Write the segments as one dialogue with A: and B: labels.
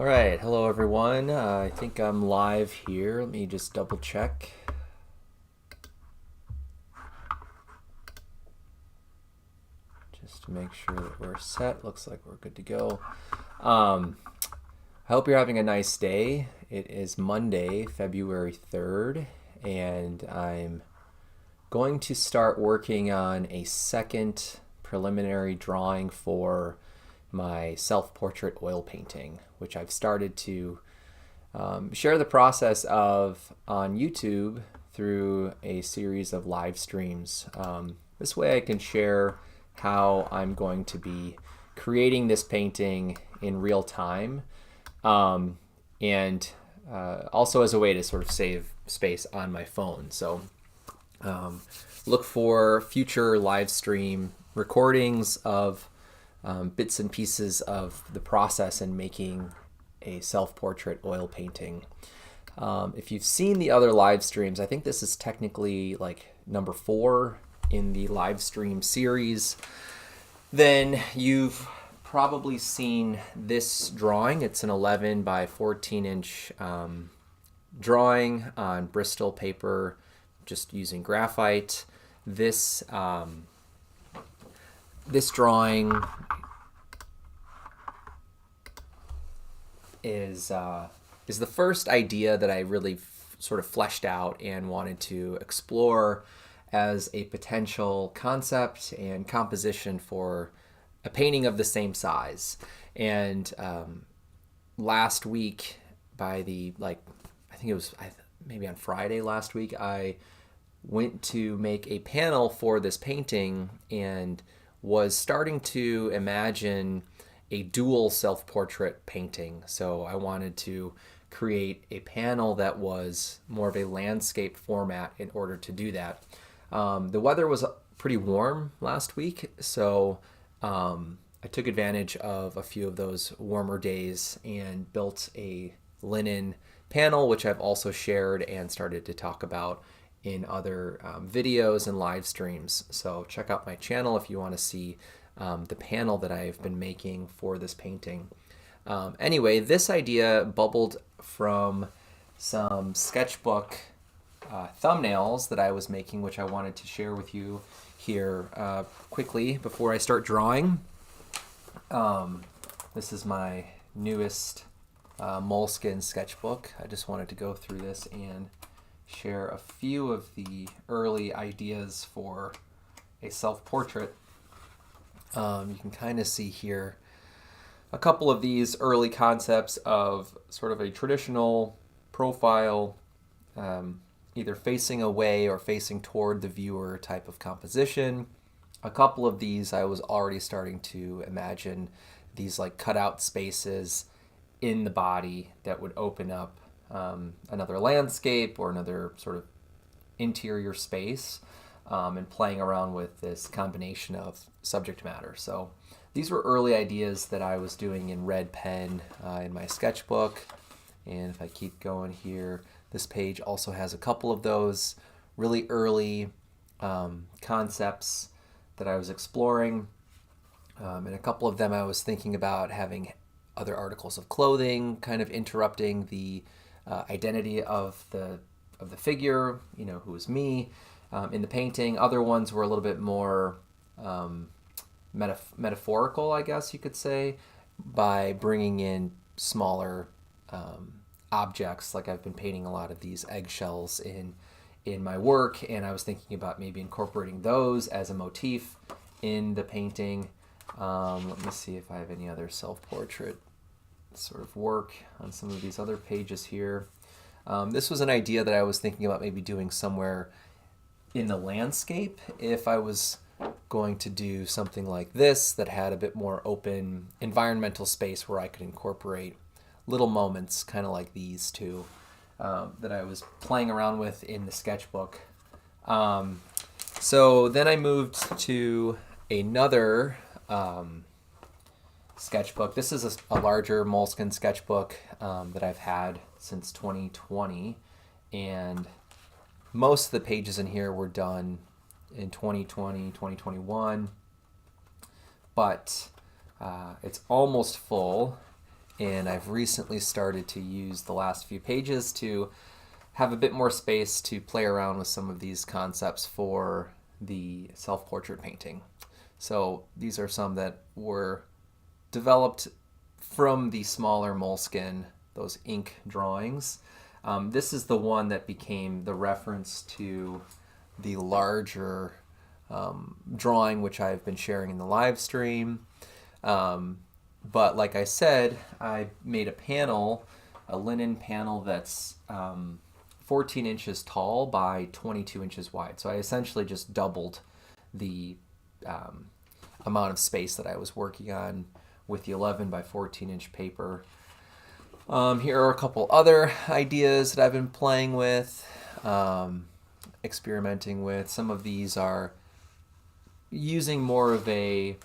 A: All right, hello everyone. I think I'm live here. Let me just double check. Just to make sure that we're set. Looks like we're good to go. I hope you're having a nice day. It is Monday, February 3rd, and I'm going to start working on a second preliminary drawing for my self-portrait oil painting, which I've started to share the process of on YouTube through a series of live streams. This way I can share how I'm going to be creating this painting in real time, and also as a way to sort of save space on my phone. So look for future live stream recordings of bits and pieces of the process in making a self-portrait oil painting. If you've seen the other live streams, I think this is technically like number 4 in the live stream series, then you've probably seen this drawing. It's an 11 by 14 inch drawing on Bristol paper, just using graphite. This drawing is the first idea that I really sort of fleshed out and wanted to explore as a potential concept and composition for a painting of the same size. And last week, I think it was maybe on Friday last week, I went to make a panel for this painting and was starting to imagine a dual self-portrait painting. So I wanted to create a panel that was more of a landscape format in order to do that. The weather was pretty warm last week, so I took advantage of a few of those warmer days and built a linen panel, which I've also shared and started to talk about in other videos and live streams. So check out my channel if you want to see the panel that I've been making for this painting. Anyway, this idea bubbled from some sketchbook thumbnails that I was making, which I wanted to share with you here quickly before I start drawing. This is my newest moleskin sketchbook. I just wanted to go through this and share a few of the early ideas for a self-portrait. You can kind of see here a couple of these early concepts of sort of a traditional profile, either facing away or facing toward the viewer type of composition. A couple of these I was already starting to imagine these like cutout spaces in the body that would open up another landscape or another sort of interior space, and playing around with this combination of subject matter. So these were early ideas that I was doing in red pen in my sketchbook. And if I keep going here, this page also has a couple of those really early concepts that I was exploring. And a couple of them I was thinking about having other articles of clothing kind of interrupting the identity of the figure, who is me in the painting. Other ones were a little bit more metaphorical, I guess you could say, by bringing in smaller objects. Like I've been painting a lot of these eggshells in my work, and I was thinking about maybe incorporating those as a motif in the painting. Let me see if I have any other self-portrait sort of work on some of these other pages here. This was an idea that I was thinking about maybe doing somewhere in the landscape if I was going to do something like this that had a bit more open environmental space where I could incorporate little moments kind of like these two that I was playing around with in the sketchbook. So then I moved to another sketchbook. This is a larger moleskin sketchbook that I've had since 2020, and most of the pages in here were done in 2020, 2021, but it's almost full, and I've recently started to use the last few pages to have a bit more space to play around with some of these concepts for the self-portrait painting. So these are some that were developed from the smaller Moleskine, those ink drawings. This is the one that became the reference to the larger drawing, which I've been sharing in the live stream. But like I said, I made a panel, a linen panel that's 14 inches tall by 22 inches wide. So I essentially just doubled the amount of space that I was working on with the 11 by 14 inch paper. Here are a couple other ideas that I've been playing with, experimenting with. Some of these are using more of a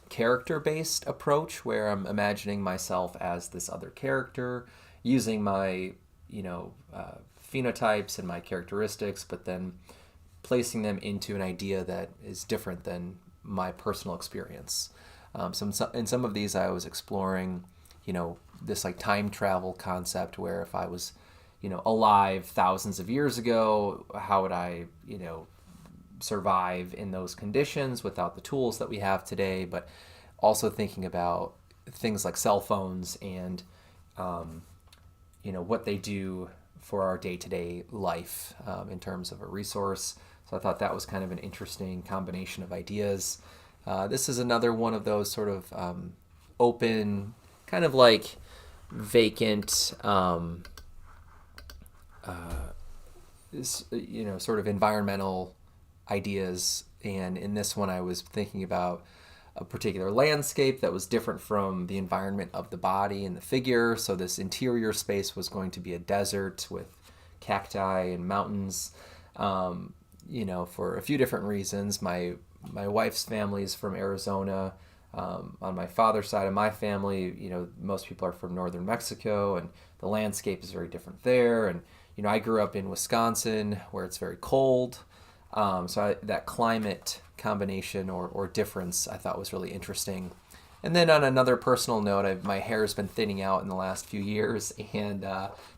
A: character-based approach where I'm imagining myself as this other character, using my phenotypes and my characteristics, but then placing them into an idea that is different than my personal experience. In some of these I was exploring, this like time travel concept where if I was, alive thousands of years ago, how would I, survive in those conditions without the tools that we have today, but also thinking about things like cell phones and, what they do for our day-to-day life in terms of a resource. So I thought that was kind of an interesting combination of ideas. This is another one of those sort of open, kind of like vacant, sort of environmental ideas. And in this one, I was thinking about a particular landscape that was different from the environment of the body and the figure. So this interior space was going to be a desert with cacti and mountains, for a few different reasons. My wife's family is from Arizona. On my father's side of my family, most people are from northern Mexico, and the landscape is very different there. And, I grew up in Wisconsin where it's very cold. That climate combination or difference I thought was really interesting. And then on another personal note, my hair has been thinning out in the last few years, and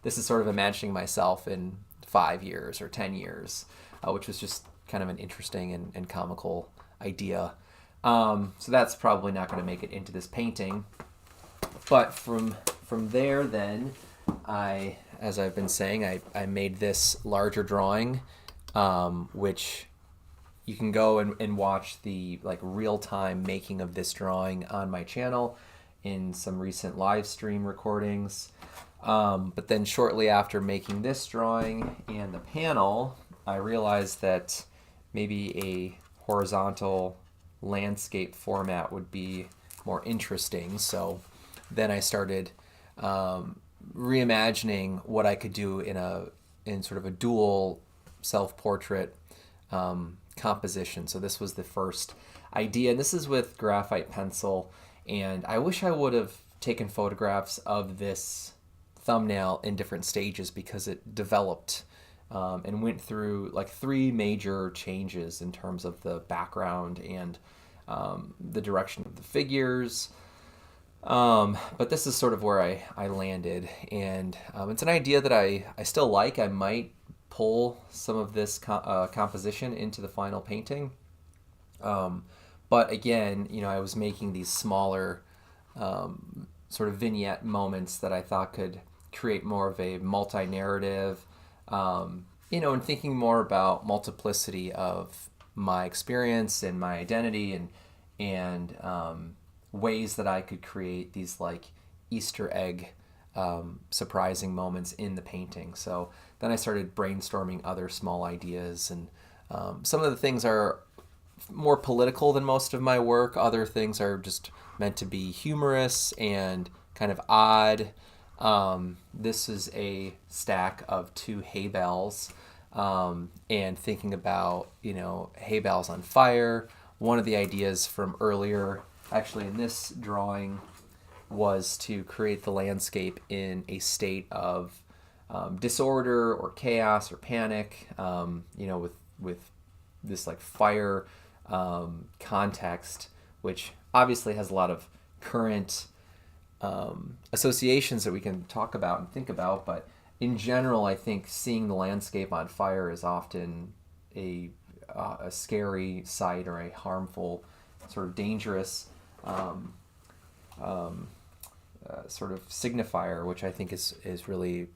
A: this is sort of imagining myself in 5 years or 10 years, which was just kind of an interesting and comical idea. So that's probably not going to make it into this painting. But from there then, as I've been saying, I made this larger drawing, which you can go and watch the real-time making of this drawing on my channel in some recent live stream recordings. But then shortly after making this drawing and the panel, I realized that maybe a horizontal landscape format would be more interesting. So then I started reimagining what I could do in sort of a dual self-portrait composition. So this was the first idea, and this is with graphite pencil, and I wish I would have taken photographs of this thumbnail in different stages because it developed and went through 3 major changes in terms of the background and the direction of the figures. But this is sort of where I landed, and it's an idea that I still like. I might pull some of this composition into the final painting. But again, I was making these smaller sort of vignette moments that I thought could create more of a multi-narrative, and thinking more about multiplicity of my experience and my identity and ways that I could create these Easter egg surprising moments in the painting. So then I started brainstorming other small ideas, and some of the things are more political than most of my work. Other things are just meant to be humorous and kind of odd. This is a stack of 2 hay bales, and thinking about, hay bales on fire. One of the ideas from earlier, actually in this drawing, was to create the landscape in a state of disorder or chaos or panic, with this fire context, which obviously has a lot of current associations that we can talk about and think about, but in general, I think seeing the landscape on fire is often a scary sight or a harmful, sort of dangerous sort of signifier, which I think is really,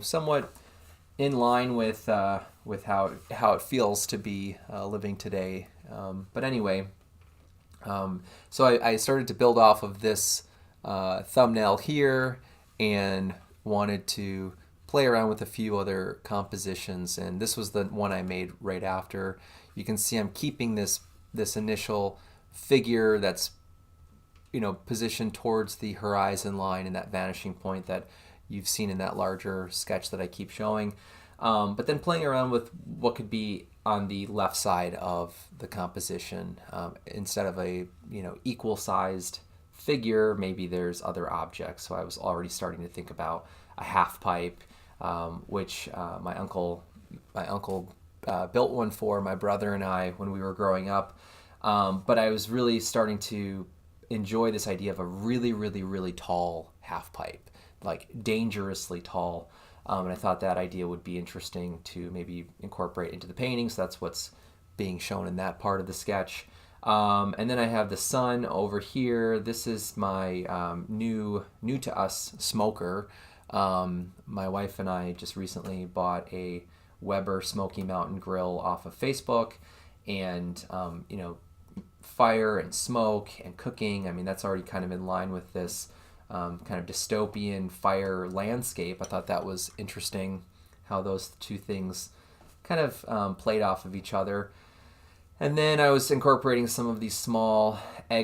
A: somewhat in line with how it feels to be living today. But anyway, so I started to build off of this thumbnail here and wanted to play around with a few other compositions, and this was the one I made right after. You can see I'm keeping this initial figure that's positioned towards the horizon line and that vanishing point that you've seen in that larger sketch that I keep showing, but then playing around with what could be on the left side of the composition. Instead of a equal sized figure, maybe there's other objects. So I was already starting to think about a half pipe, which my uncle built one for my brother and I when we were growing up. But I was really starting to enjoy this idea of a really, really, really tall half pipe, like dangerously tall. And I thought that idea would be interesting to maybe incorporate into the painting. So that's what's being shown in that part of the sketch. And then I have the sun over here. This is my new to us smoker. My wife and I just recently bought a Weber Smoky Mountain grill off of Facebook, and fire and smoke and cooking. I mean, that's already kind of in line with this kind of dystopian fire landscape. I thought that was interesting how those two things kind of played off of each other. And then I was incorporating some of these small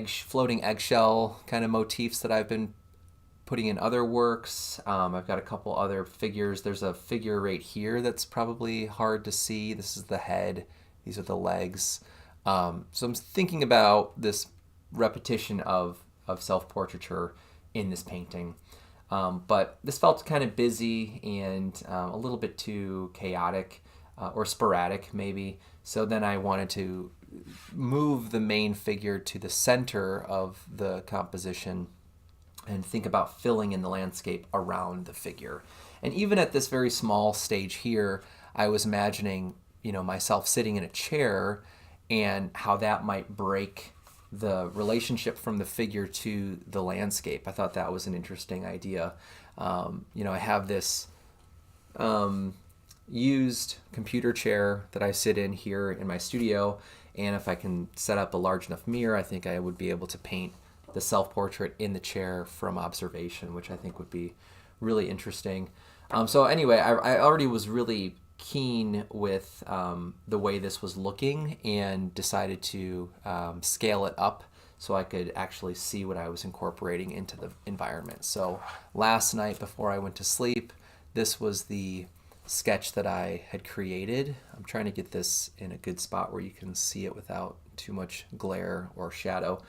A: floating eggshell kind of motifs that I've been putting in other works. I've got a couple other figures. There's a figure right here that's probably hard to see. This is the head. These are the legs. So I'm thinking about this repetition of self-portraiture in this painting. But this felt kind of busy and a little bit too chaotic or sporadic maybe. So then I wanted to move the main figure to the center of the composition and think about filling in the landscape around the figure. And even at this very small stage here, I was imagining, myself sitting in a chair and how that might break the relationship from the figure to the landscape. I thought that was an interesting idea. I have this used computer chair that I sit in here in my studio, and if I can set up a large enough mirror, I think I would be able to paint the self-portrait in the chair from observation, which I think would be really interesting. So anyway, I already was really keen with the way this was looking and decided to scale it up so I could actually see what I was incorporating into the environment. So last night before I went to sleep, this was the sketch that I had created. I'm trying to get this in a good spot where you can see it without too much glare or shadow.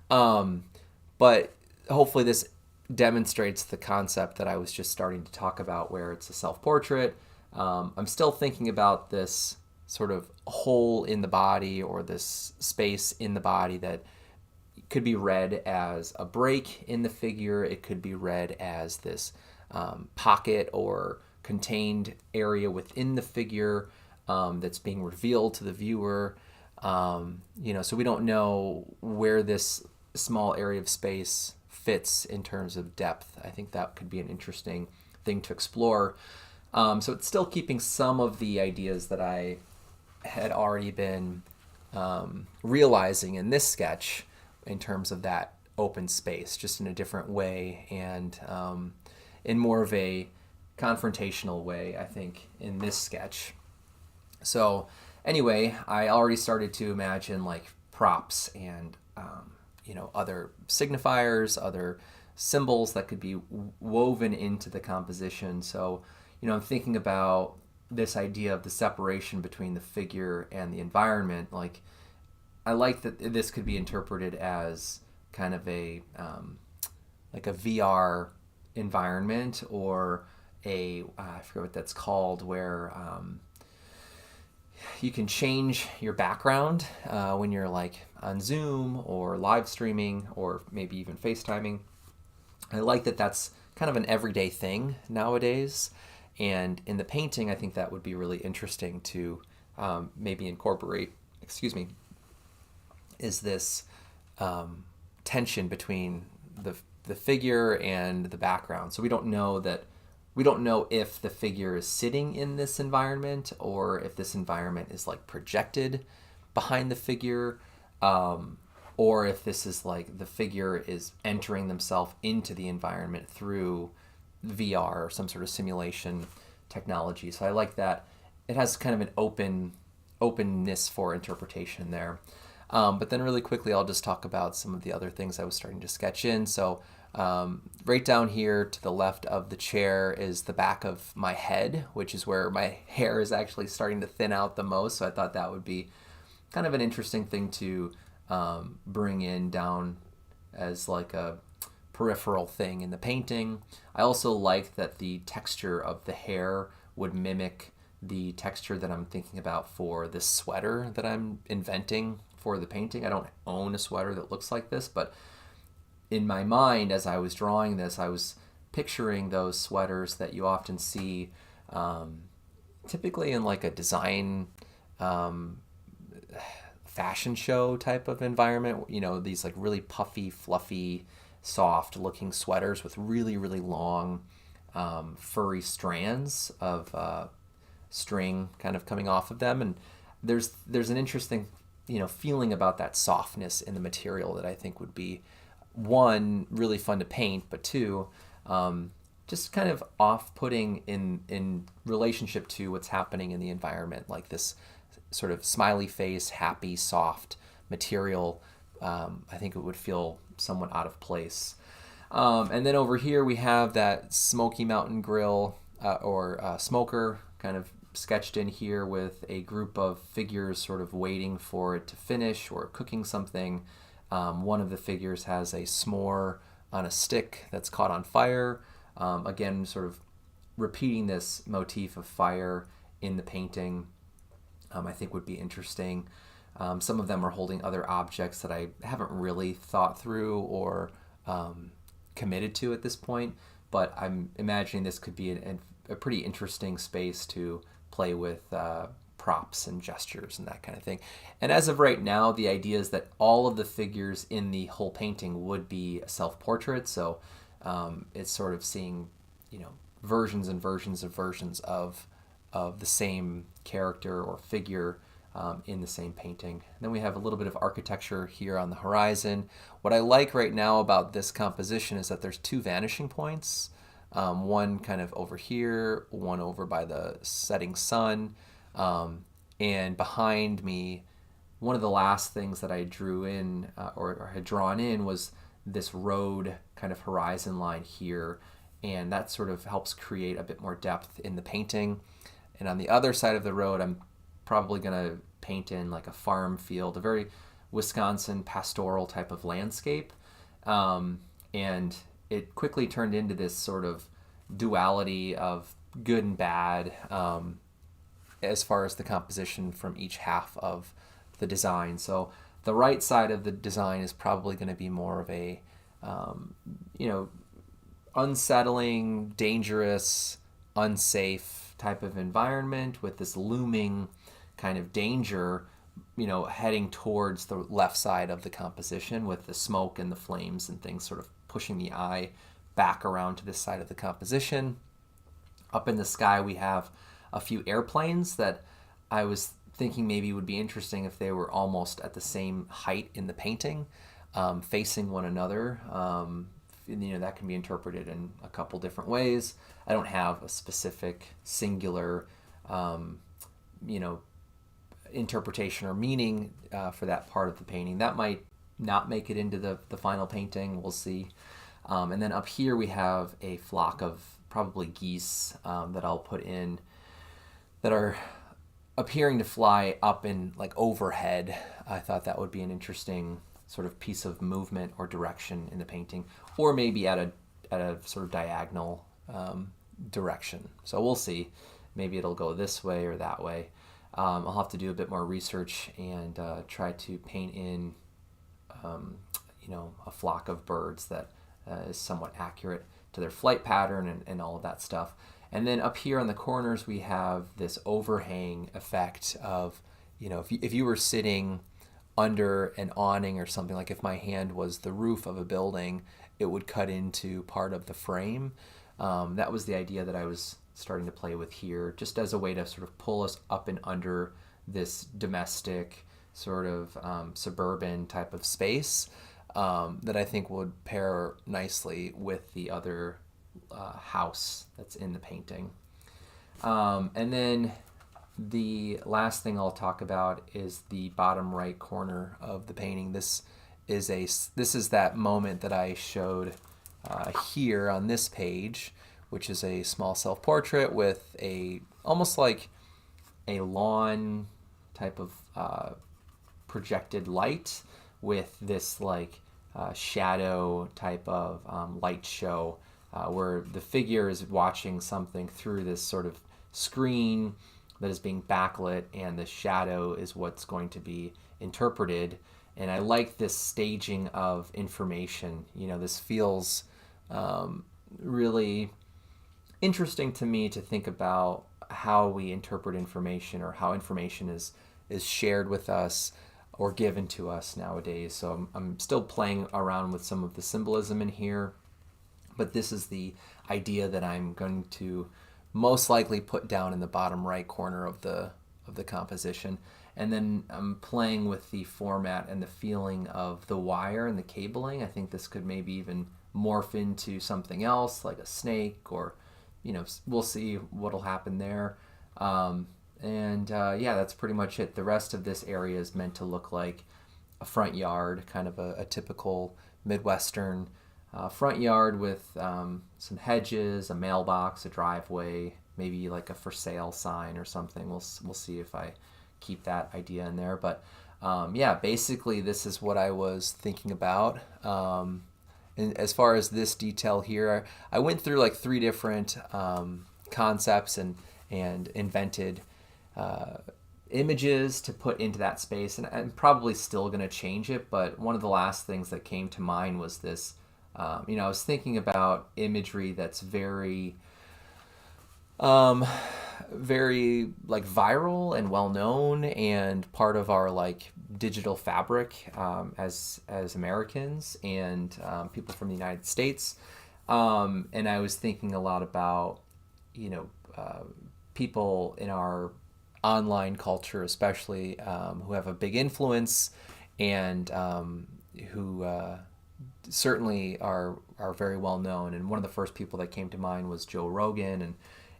A: But hopefully this demonstrates the concept that I was just starting to talk about, where it's a self-portrait. I'm still thinking about this sort of hole in the body, or this space in the body that could be read as a break in the figure. It could be read as this pocket or contained area within the figure that's being revealed to the viewer. So we don't know where this small area of space fits in terms of depth. I think that could be an interesting thing to explore. So it's still keeping some of the ideas that I had already been realizing in this sketch in terms of that open space, just in a different way, and in more of a confrontational way, I think, in this sketch. So anyway, I already started to imagine like props and other signifiers, other symbols that could be woven into the composition. So I'm thinking about this idea of the separation between the figure and the environment. Like, I like that this could be interpreted as kind of a like a VR environment, or I forget what that's called, where you can change your background when you're like on Zoom or live streaming or maybe even FaceTiming. I like that that's kind of an everyday thing nowadays. And in the painting, I think that would be really interesting to maybe incorporate, excuse me, is this tension between the figure and the background. So we don't know if the figure is sitting in this environment or if this environment is like projected behind the figure, or if this is like the figure is entering themselves into the environment through VR or some sort of simulation technology. So I like that it has kind of an openness for interpretation there. But then really quickly, I'll just talk about some of the other things I was starting to sketch in. So right down here to the left of the chair is the back of my head, which is where my hair is actually starting to thin out the most. So I thought that would be kind of an interesting thing to bring in down as like a peripheral thing in the painting. I also like that the texture of the hair would mimic the texture that I'm thinking about for this sweater that I'm inventing for the painting. I don't own a sweater that looks like this, but in my mind, as I was drawing this, I was picturing those sweaters that you often see typically in like a design fashion show type of environment, you know, these like really puffy, fluffy, soft looking sweaters with really, really long furry strands of string kind of coming off of them. And there's an interesting, you know, feeling about that softness in the material that I think would be, one, really fun to paint, but two, just kind of off-putting in relationship to what's happening in the environment, like this sort of smiley face, happy, soft material. I think it would feel somewhat out of place. And then over here we have that Smoky Mountain Grill or smoker kind of sketched in here with a group of figures sort of waiting for it to finish or cooking something. One of the figures has a s'more on a stick that's caught on fire. Again, sort of repeating this motif of fire in the painting, I think would be interesting. Some of them are holding other objects that I haven't really thought through or committed to at this point, but I'm imagining this could be a pretty interesting space to play with props and gestures and that kind of thing. And as of right now, the idea is that all of the figures in the whole painting would be a self-portrait. So it's sort of seeing, you know, versions and versions of the same character or figure in the same painting. And then we have a little bit of architecture here on the horizon. What I like right now about this composition is that there's two vanishing points. One kind of over here, one over by the setting sun. And behind me, one of the last things that I drew in or had drawn in was this road kind of horizon line here. And that sort of helps create a bit more depth in the painting. And on the other side of the road, I'm probably going to paint in like a farm field, a very Wisconsin pastoral type of landscape. And it quickly turned into this sort of duality of good and bad as far as the composition from each half of the design. So the right side of the design is probably going to be more of a, you know, unsettling, dangerous, unsafe type of environment with this looming kind of danger, you know, heading towards the left side of the composition with the smoke and the flames and things sort of pushing the eye back around to this side of the composition. Up in the sky, we have a few airplanes that I was thinking maybe would be interesting if they were almost at the same height in the painting, facing one another. You know, that can be interpreted in a couple different ways. I don't have a specific singular, you know, interpretation or meaning for that part of the painting. That might not make it into the final painting. We'll see. And then up here we have a flock of probably geese that I'll put in that are appearing to fly up in like overhead. I thought that would be an interesting sort of piece of movement or direction in the painting, or maybe at a sort of diagonal direction. So we'll see. Maybe it'll go this way or that way. I'll have to do a bit more research and try to paint in, you know, a flock of birds that is somewhat accurate to their flight pattern and all of that stuff. And then up here on the corners, we have this overhang effect of, if you were sitting under an awning or something, like if my hand was the roof of a building, it would cut into part of the frame. That was the idea that I was starting to play with here, just as a way to sort of pull us up and under this domestic sort of suburban type of space that I think would pair nicely with the other house that's in the painting. And then the last thing I'll talk about is the bottom right corner of the painting. This is that moment that I showed here on this page, which is a small self-portrait with almost like a lawn type of projected light with this shadow type of light show where the figure is watching something through this sort of screen that is being backlit, and the shadow is what's going to be interpreted. And I like this staging of information. This feels really interesting to me to think about how we interpret information, or how information is shared with us or given to us nowadays. So I'm still playing around with some of the symbolism in here, but this is the idea that I'm going to most likely put down in the bottom right corner of the composition. And then I'm playing with the format and the feeling of the wire and the cabling. I think this could maybe even morph into something else, like a snake, or we'll see what'll happen there. That's pretty much it. The rest of this area is meant to look like a front yard, kind of a typical Midwestern front yard with some hedges, a mailbox, a driveway, maybe like a for sale sign or something. We'll see if I keep that idea in there. But basically this is what I was thinking about. And as far as this detail here, I went through like 3 different concepts and invented images to put into that space, and I'm probably still going to change it. But one of the last things that came to mind was this. I was thinking about imagery that's very like viral and well known, and part of our like digital fabric as Americans and people from the United States. And I was thinking a lot about people in our online culture, especially who have a big influence and who certainly are very well known. And one of the first people that came to mind was Joe Rogan.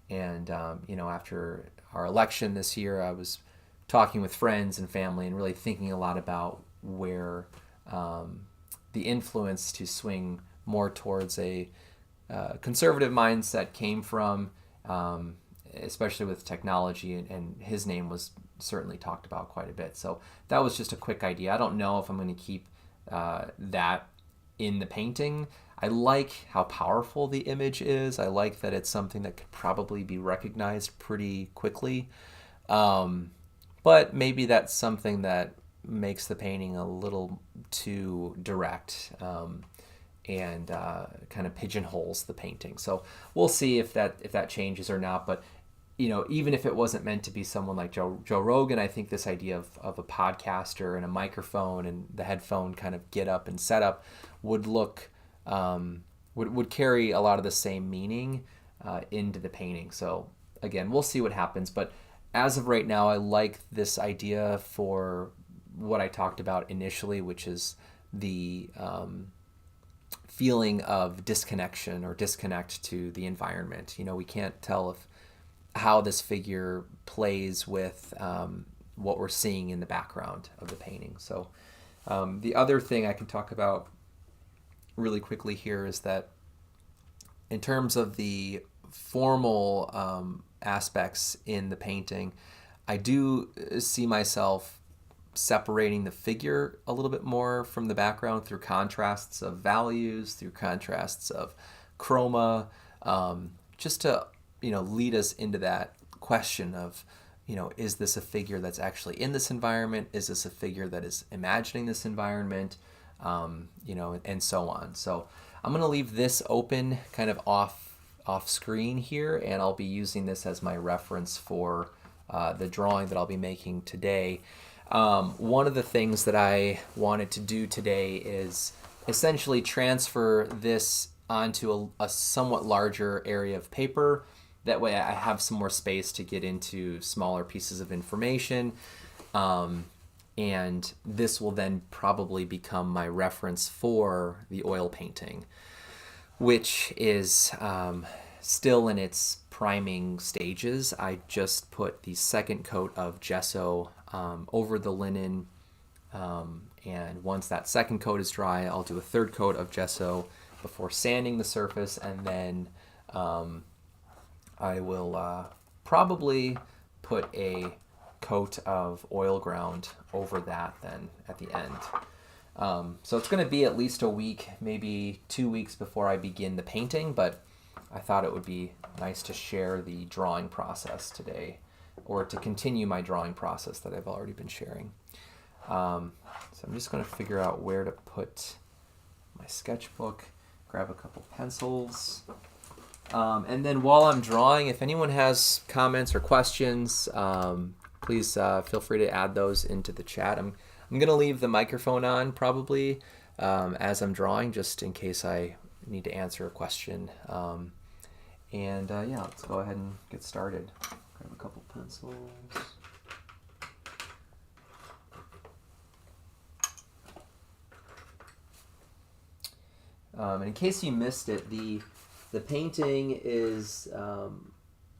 A: And after our election this year, I was talking with friends and family and really thinking a lot about where the influence to swing more towards a conservative mindset came from, especially with technology, and his name was certainly talked about quite a bit. So that was just a quick idea. I don't know if I'm going to keep that in the painting. I like how powerful the image is. I like that it's something that could probably be recognized pretty quickly. But maybe that's something that makes the painting a little too direct and kind of pigeonholes the painting. So we'll see if that changes or not. But even if it wasn't meant to be someone like Joe Rogan, I think this idea of a podcaster and a microphone and the headphone kind of get up and setup would look would carry a lot of the same meaning into the painting. So again, we'll see what happens. But as of right now, I like this idea for what I talked about initially, which is the feeling of disconnection or disconnect to the environment. We can't tell how this figure plays with what we're seeing in the background of the painting. So the other thing I can talk about really quickly here is that in terms of the formal aspects in the painting, I do see myself separating the figure a little bit more from the background through contrasts of values, through contrasts of chroma, just to lead us into that question of, is this a figure that's actually in this environment? Is this a figure that is imagining this environment? And so on. So I'm going to leave this open kind of off screen here, and I'll be using this as my reference for the drawing that I'll be making today. One of the things that I wanted to do today is essentially transfer this onto a somewhat larger area of paper. That way I have some more space to get into smaller pieces of information. And this will then probably become my reference for the oil painting, which is still in its priming stages. I just put the second coat of gesso over the linen, and once that second coat is dry, I'll do a third coat of gesso before sanding the surface, and then I will probably put a coat of oil ground over that then at the end. So it's going to be at least a week, maybe 2 weeks before I begin the painting, but I thought it would be nice to share the drawing process today, or to continue my drawing process that I've already been sharing. So I'm just going to figure out where to put my sketchbook, grab a couple pencils, and then while I'm drawing, if anyone has comments or questions, please feel free to add those into the chat. I'm going to leave the microphone on probably as I'm drawing, just in case I need to answer a question. Yeah, let's go ahead and get started. Grab a couple pencils. And in case you missed it, the painting is,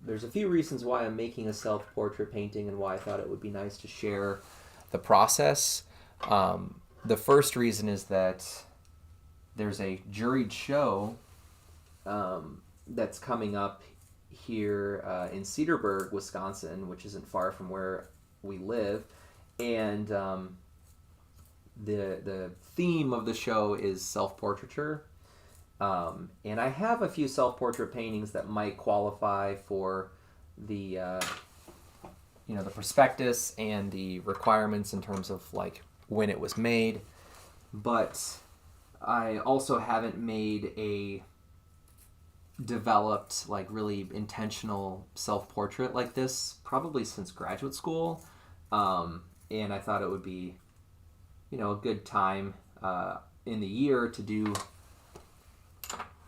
A: there's a few reasons why I'm making a self-portrait painting and why I thought it would be nice to share the process. The first reason is that there's a juried show that's coming up here in Cedarburg, Wisconsin, which isn't far from where we live, and the theme of the show is self-portraiture. And I have a few self-portrait paintings that might qualify for the the prospectus and the requirements in terms of like when it was made, but I also haven't made a developed like really intentional self-portrait like this probably since graduate school, and I thought it would be a good time in the year to do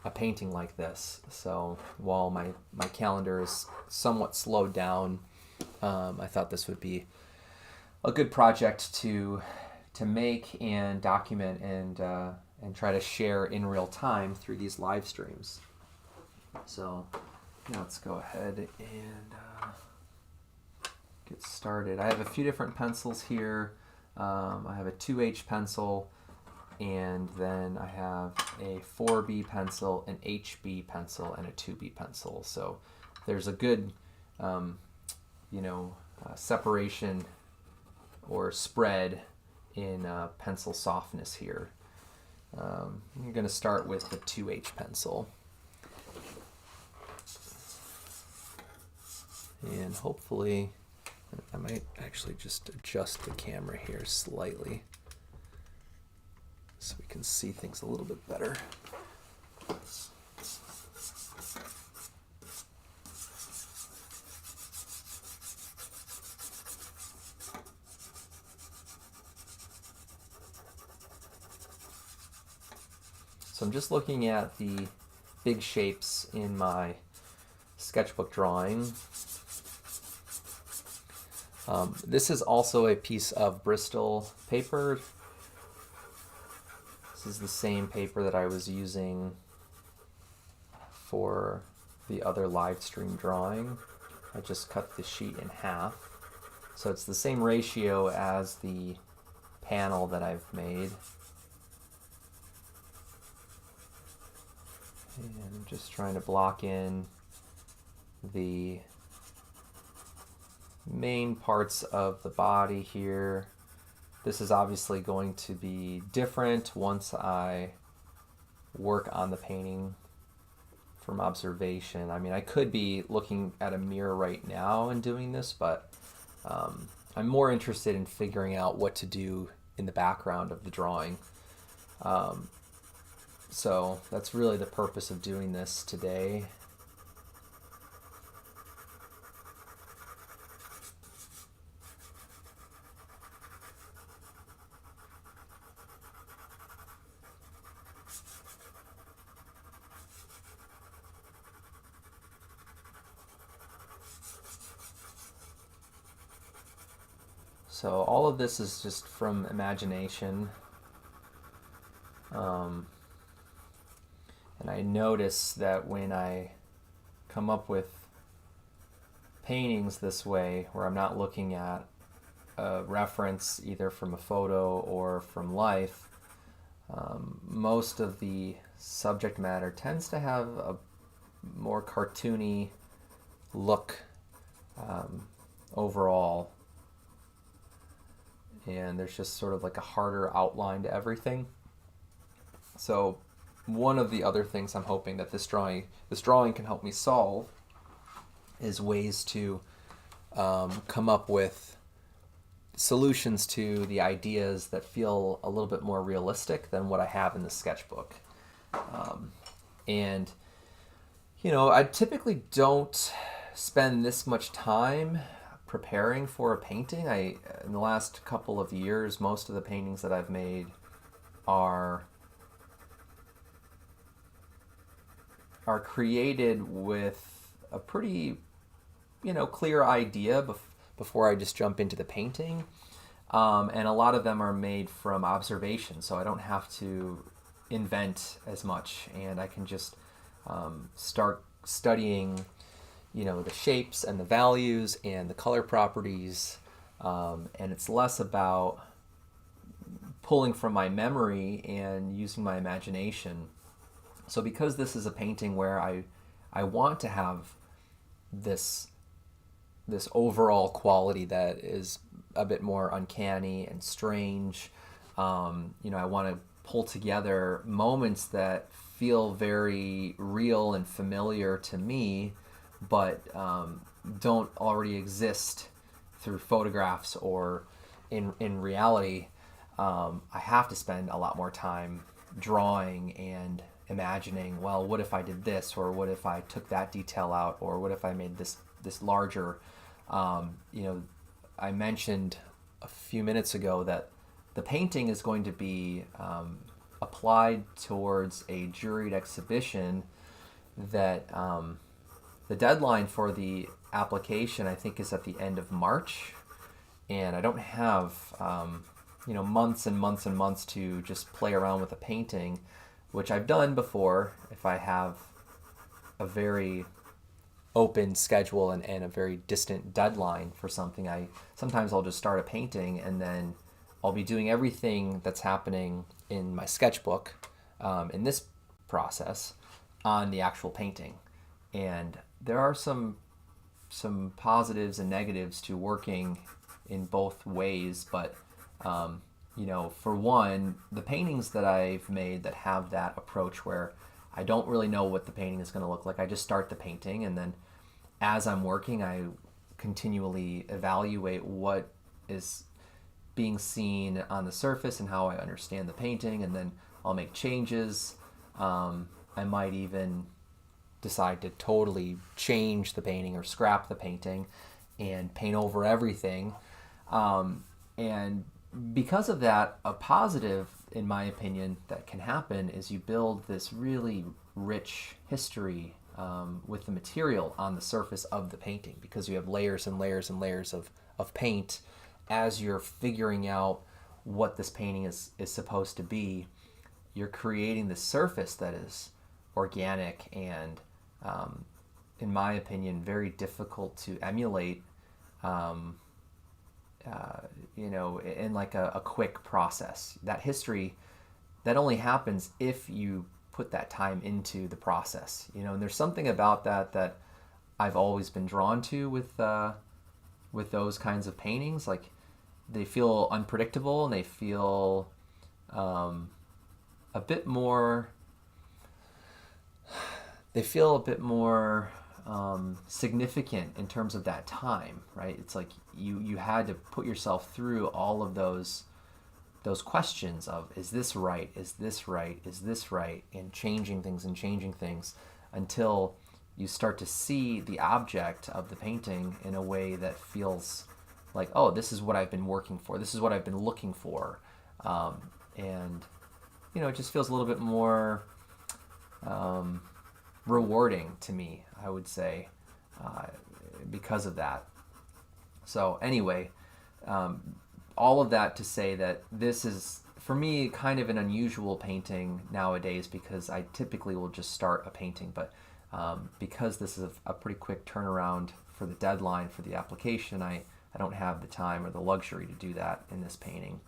A: a painting like this. So while my calendar is somewhat slowed down, I thought this would be a good project to make and document and try to share in real time through these live streams. So let's go ahead and get started. I have a few different pencils here. I have a 2H pencil, and then I have a 4B pencil, an HB pencil, and a 2B pencil. So there's a good separation or spread in pencil softness here. I'm going to start with the 2H pencil. And hopefully, I might actually just adjust the camera here slightly so we can see things a little bit better. So I'm just looking at the big shapes in my sketchbook drawing. This is also a piece of Bristol paper. This is the same paper that I was using for the other live stream drawing. I just cut the sheet in half. So it's the same ratio as the panel that I've made. And I'm just trying to block in the main parts of the body here. This is obviously going to be different once I work on the painting from observation. I mean, I could be looking at a mirror right now and doing this, but I'm more interested in figuring out what to do in the background of the drawing. So that's really the purpose of doing this today. So all of this is just from imagination. And I notice that when I come up with paintings this way, where I'm not looking at a reference either from a photo or from life, most of the subject matter tends to have a more cartoony look overall. And there's just sort of like a harder outline to everything. So one of the other things I'm hoping that this drawing can help me solve is ways to come up with solutions to the ideas that feel a little bit more realistic than what I have in the sketchbook. And I typically don't spend this much time preparing for a painting. In the last couple of years, most of the paintings that I've made are created with a pretty clear idea before I just jump into the painting, and a lot of them are made from observation, so I don't have to invent as much, and I can just start studying the shapes and the values and the color properties, and it's less about pulling from my memory and using my imagination. So because this is a painting where I want to have this overall quality that is a bit more uncanny and strange, I want to pull together moments that feel very real and familiar to me, but don't already exist through photographs or in reality. I have to spend a lot more time drawing and imagining, well, what if I did this, or what if I took that detail out, or what if I made this larger. I mentioned a few minutes ago that the painting is going to be applied towards a juried exhibition that the deadline for the application, I think, is at the end of March, and I don't have months and months and months to just play around with a painting, which I've done before if I have a very open schedule and a very distant deadline for something. Sometimes I'll just start a painting and then I'll be doing everything that's happening in my sketchbook in this process on the actual painting. And there are some positives and negatives to working in both ways, but for one, the paintings that I've made that have that approach where I don't really know what the painting is going to look like, I just start the painting, and then as I'm working, I continually evaluate what is being seen on the surface and how I understand the painting, and then I'll make changes. I might even decide to totally change the painting or scrap the painting and paint over everything. And because of that, a positive, in my opinion, that can happen is you build this really rich history with the material on the surface of the painting, because you have layers and layers and layers of paint as you're figuring out what this painting is supposed to be. You're creating this surface that is organic and, in my opinion, very difficult to emulate in like a quick process. That history, that only happens if you put that time into the process, and there's something about that I've always been drawn to with those kinds of paintings. Like, they feel unpredictable and they feel a bit more significant in terms of that time, right? It's like you had to put yourself through all of those those questions of, is this right? Is this right? Is this right? And changing things until you start to see the object of the painting in a way that feels like, oh, this is what I've been working for. This is what I've been looking for. And, it just feels a little bit more rewarding to me, I would say, because of that. So anyway, all of that to say that this is, for me, kind of an unusual painting nowadays, because I typically will just start a painting, but because this is a pretty quick turnaround for the deadline for the application, I don't have the time or the luxury to do that in this painting.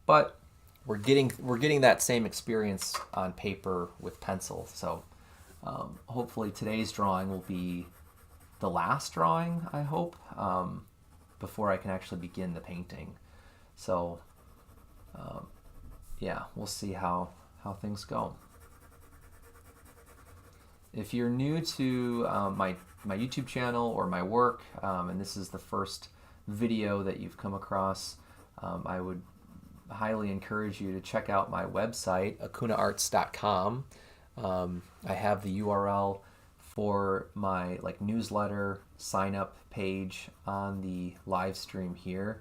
A: But we're getting that same experience on paper with pencil. So hopefully today's drawing will be the last drawing, I hope, before I can actually begin the painting. So yeah, we'll see how things go. If you're new to my YouTube channel or my work, and this is the first video that you've come across, I would highly encourage you to check out my website, akunaarts.com. I have the URL for my newsletter sign up page on the live stream here.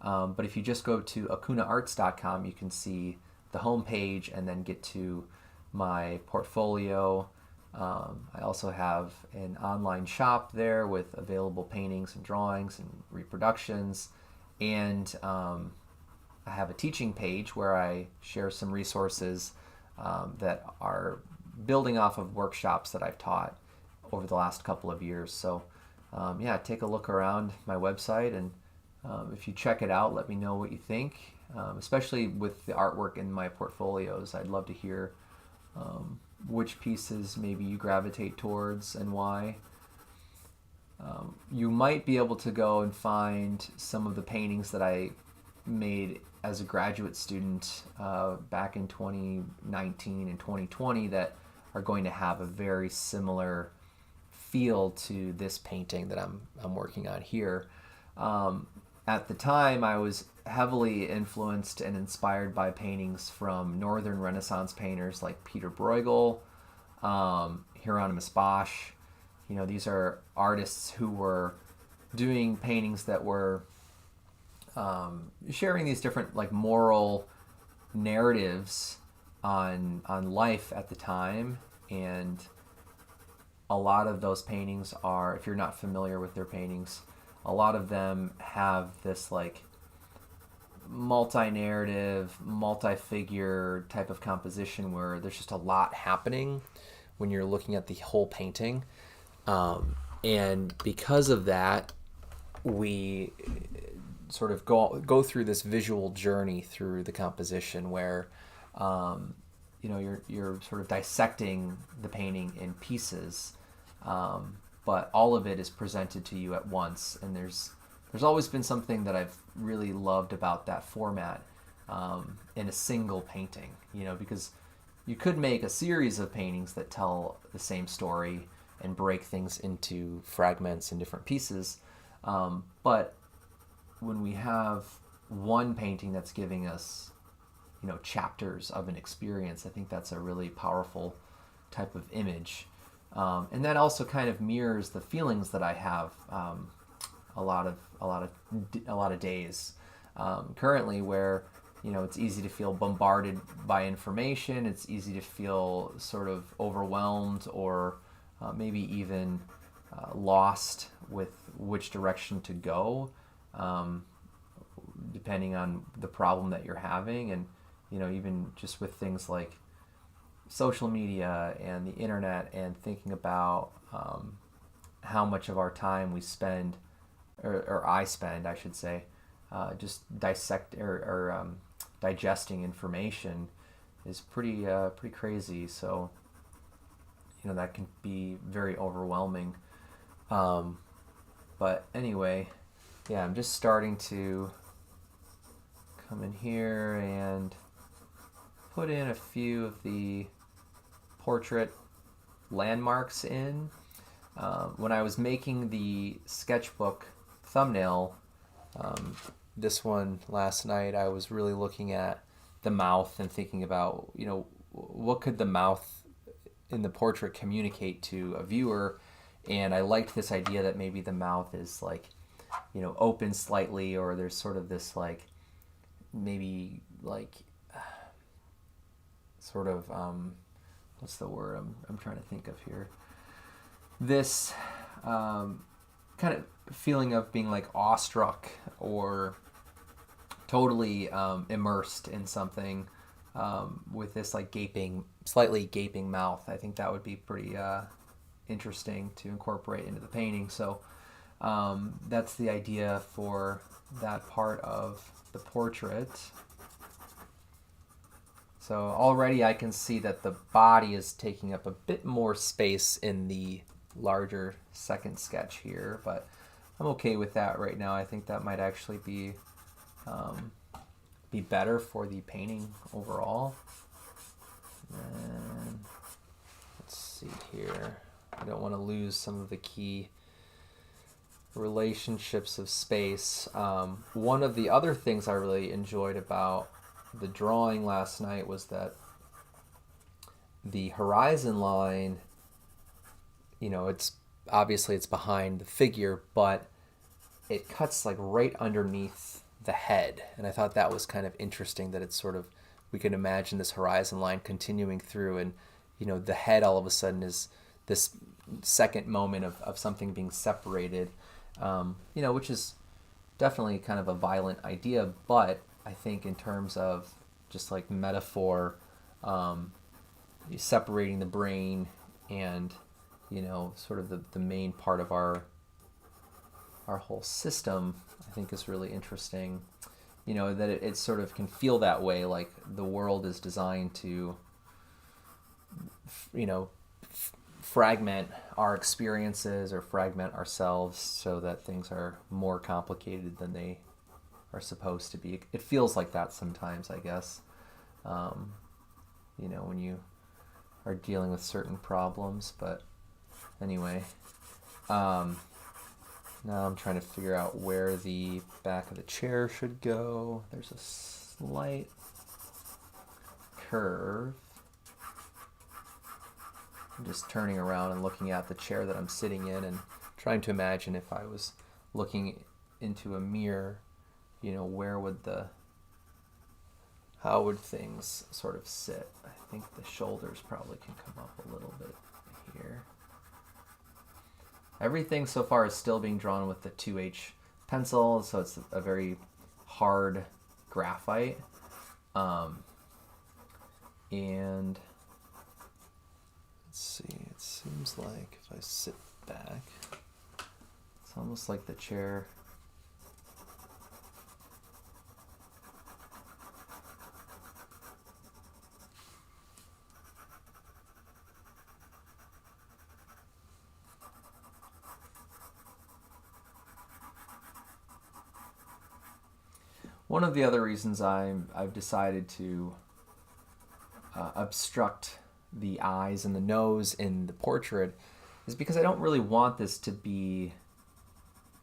A: But if you just go to akunaarts.com, you can see the home page and then get to my portfolio. I also have an online shop there with available paintings and drawings and reproductions, and I have a teaching page where I share some resources that are building off of workshops that I've taught over the last couple of years. So yeah, take a look around my website, and if you check it out, let me know what you think, especially with the artwork in my portfolios. I'd love to hear which pieces maybe you gravitate towards and why. You might be able to go and find some of the paintings that I made as a graduate student back in 2019 and 2020 that are going to have a very similar feel to this painting that I'm working on here. At the time, I was heavily influenced and inspired by paintings from Northern Renaissance painters like Peter Bruegel, Hieronymus Bosch. These are artists who were doing paintings that were sharing these different moral narratives on life at the time. And a lot of those paintings are, if you're not familiar with their paintings, a lot of them have this multi-narrative, multi-figure type of composition where there's just a lot happening when you're looking at the whole painting. And because of that, we sort of go through this visual journey through the composition where you're sort of dissecting the painting in pieces, but all of it is presented to you at once. And there's always been something that I've really loved about that format in a single painting, because you could make a series of paintings that tell the same story and break things into fragments and different pieces, but when we have one painting that's giving us chapters of an experience, I think that's a really powerful type of image, and that also kind of mirrors the feelings that I have a lot of days currently, where it's easy to feel bombarded by information. It's easy to feel sort of overwhelmed or maybe even lost with which direction to go, depending on the problem that you're having. And even just with things like social media and the internet, and thinking about how much of our time we spend, or I spend, I should say, just digesting information is pretty crazy. So that can be very overwhelming. But anyway, yeah, I'm just starting to come in here and put in a few of the portrait landmarks in. When I was making the sketchbook thumbnail, this one last night, I was really looking at the mouth and thinking about, what could the mouth in the portrait communicate to a viewer. And I liked this idea that maybe the mouth is like, open slightly, or there's sort of this like, maybe like, sort of, what's the word I'm trying to think of here? This kind of feeling of being like awestruck or totally immersed in something, with this like slightly gaping mouth. I think that would be pretty interesting to incorporate into the painting. So that's the idea for that part of the portrait. So already I can see that the body is taking up a bit more space in the larger second sketch here, but I'm okay with that right now. I think that might actually be better for the painting overall. And let's see here. I don't want to lose some of the key relationships of space. One of the other things I really enjoyed about the drawing last night was that the horizon line, it's obviously it's behind the figure, but it cuts like right underneath the head. And I thought that was kind of interesting, that it's sort of, we can imagine this horizon line continuing through, and the head all of a sudden is this second moment of something being separated, which is definitely kind of a violent idea, but I think in terms of just like metaphor, separating the brain and sort of the main part of our whole system, I think is really interesting. That it sort of can feel that way, like the world is designed to fragment our experiences or fragment ourselves so that things are more complicated than they are supposed to be. It feels like that sometimes, I guess, when you are dealing with certain problems. But anyway, now I'm trying to figure out where the back of the chair should go. There's a slight curve. I'm just turning around and looking at the chair that I'm sitting in and trying to imagine if I was looking into a mirror, how would things sort of sit? I think the shoulders probably can come up a little bit here. Everything so far is still being drawn with the 2H pencil, so it's a very hard graphite. And let's see, it seems like if I sit back, it's almost like the chair One of the other reasons I've decided to obstruct the eyes and the nose in the portrait is because I don't really want this to be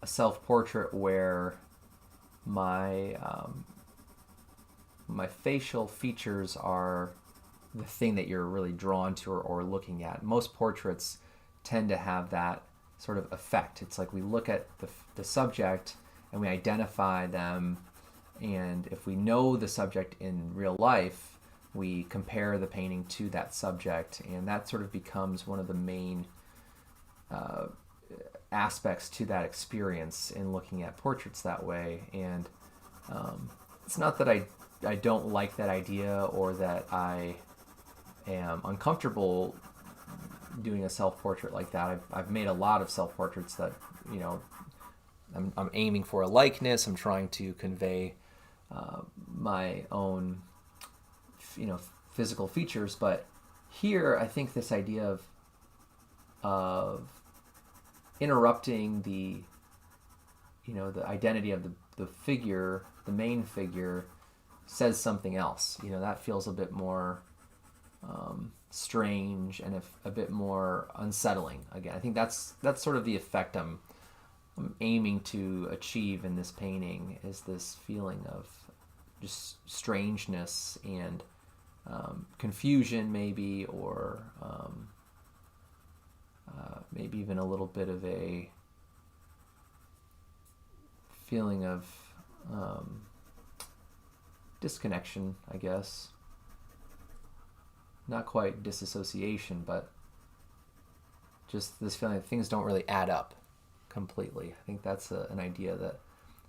A: a self-portrait where my my facial features are the thing that you're really drawn to or looking at. Most portraits tend to have that sort of effect. It's like we look at the subject and we identify them, and if we know the subject in real life, we compare the painting to that subject, and that sort of becomes one of the main aspects to that experience in looking at portraits that way. And it's not that I don't like that idea or that I am uncomfortable doing a self-portrait like that. I've made a lot of self-portraits that, I'm aiming for a likeness. I'm trying to convey my own, physical features. But here, I think this idea of interrupting the identity of the figure, the main figure, says something else. That feels a bit more strange and a bit more unsettling. Again, I think that's sort of the effect I'm I'm aiming to achieve in this painting is this feeling of just strangeness and confusion, maybe, or maybe even a little bit of a feeling of disconnection, I guess. Not quite disassociation, but just this feeling that things don't really add up completely. I think that's an idea that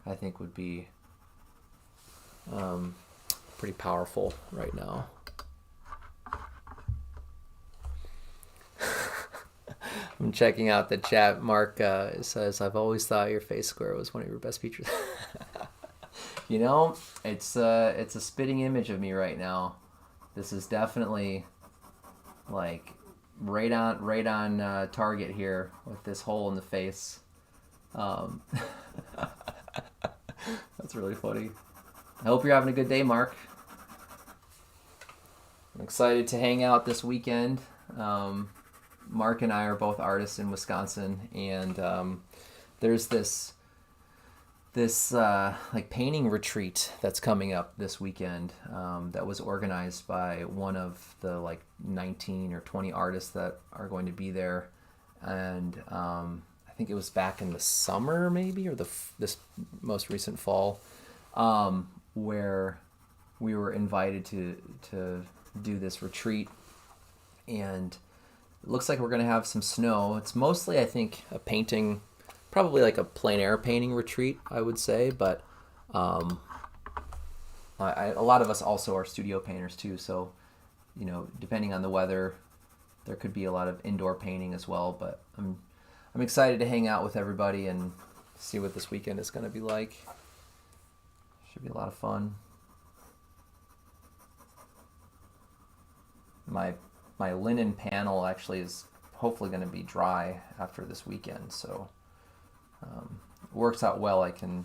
A: I think would be pretty powerful right now. I'm checking out the chat. Mark says, "I've always thought your face square was one of your best features." You know, it's a spitting image of me right now. This is definitely like right on target here with this hole in the face. That's really funny. I hope you're having a good day, Mark. I'm excited to hang out this weekend. Mark and I are both artists in Wisconsin, and there's this like painting retreat that's coming up this weekend that was organized by one of the like 19 or 20 artists that are going to be there, and I think it was back in the summer maybe, or this most recent fall, where we were invited to do this retreat, and it looks like we're going to have some snow. It's mostly, I think, a painting, probably like a plein air painting retreat, I would say. But a lot of us also are studio painters too. So, you know, depending on the weather, there could be a lot of indoor painting as well. But I'm excited to hang out with everybody and see what this weekend is going to be like. Should be a lot of fun. My linen panel actually is hopefully going to be dry after this weekend, so it works out well. I can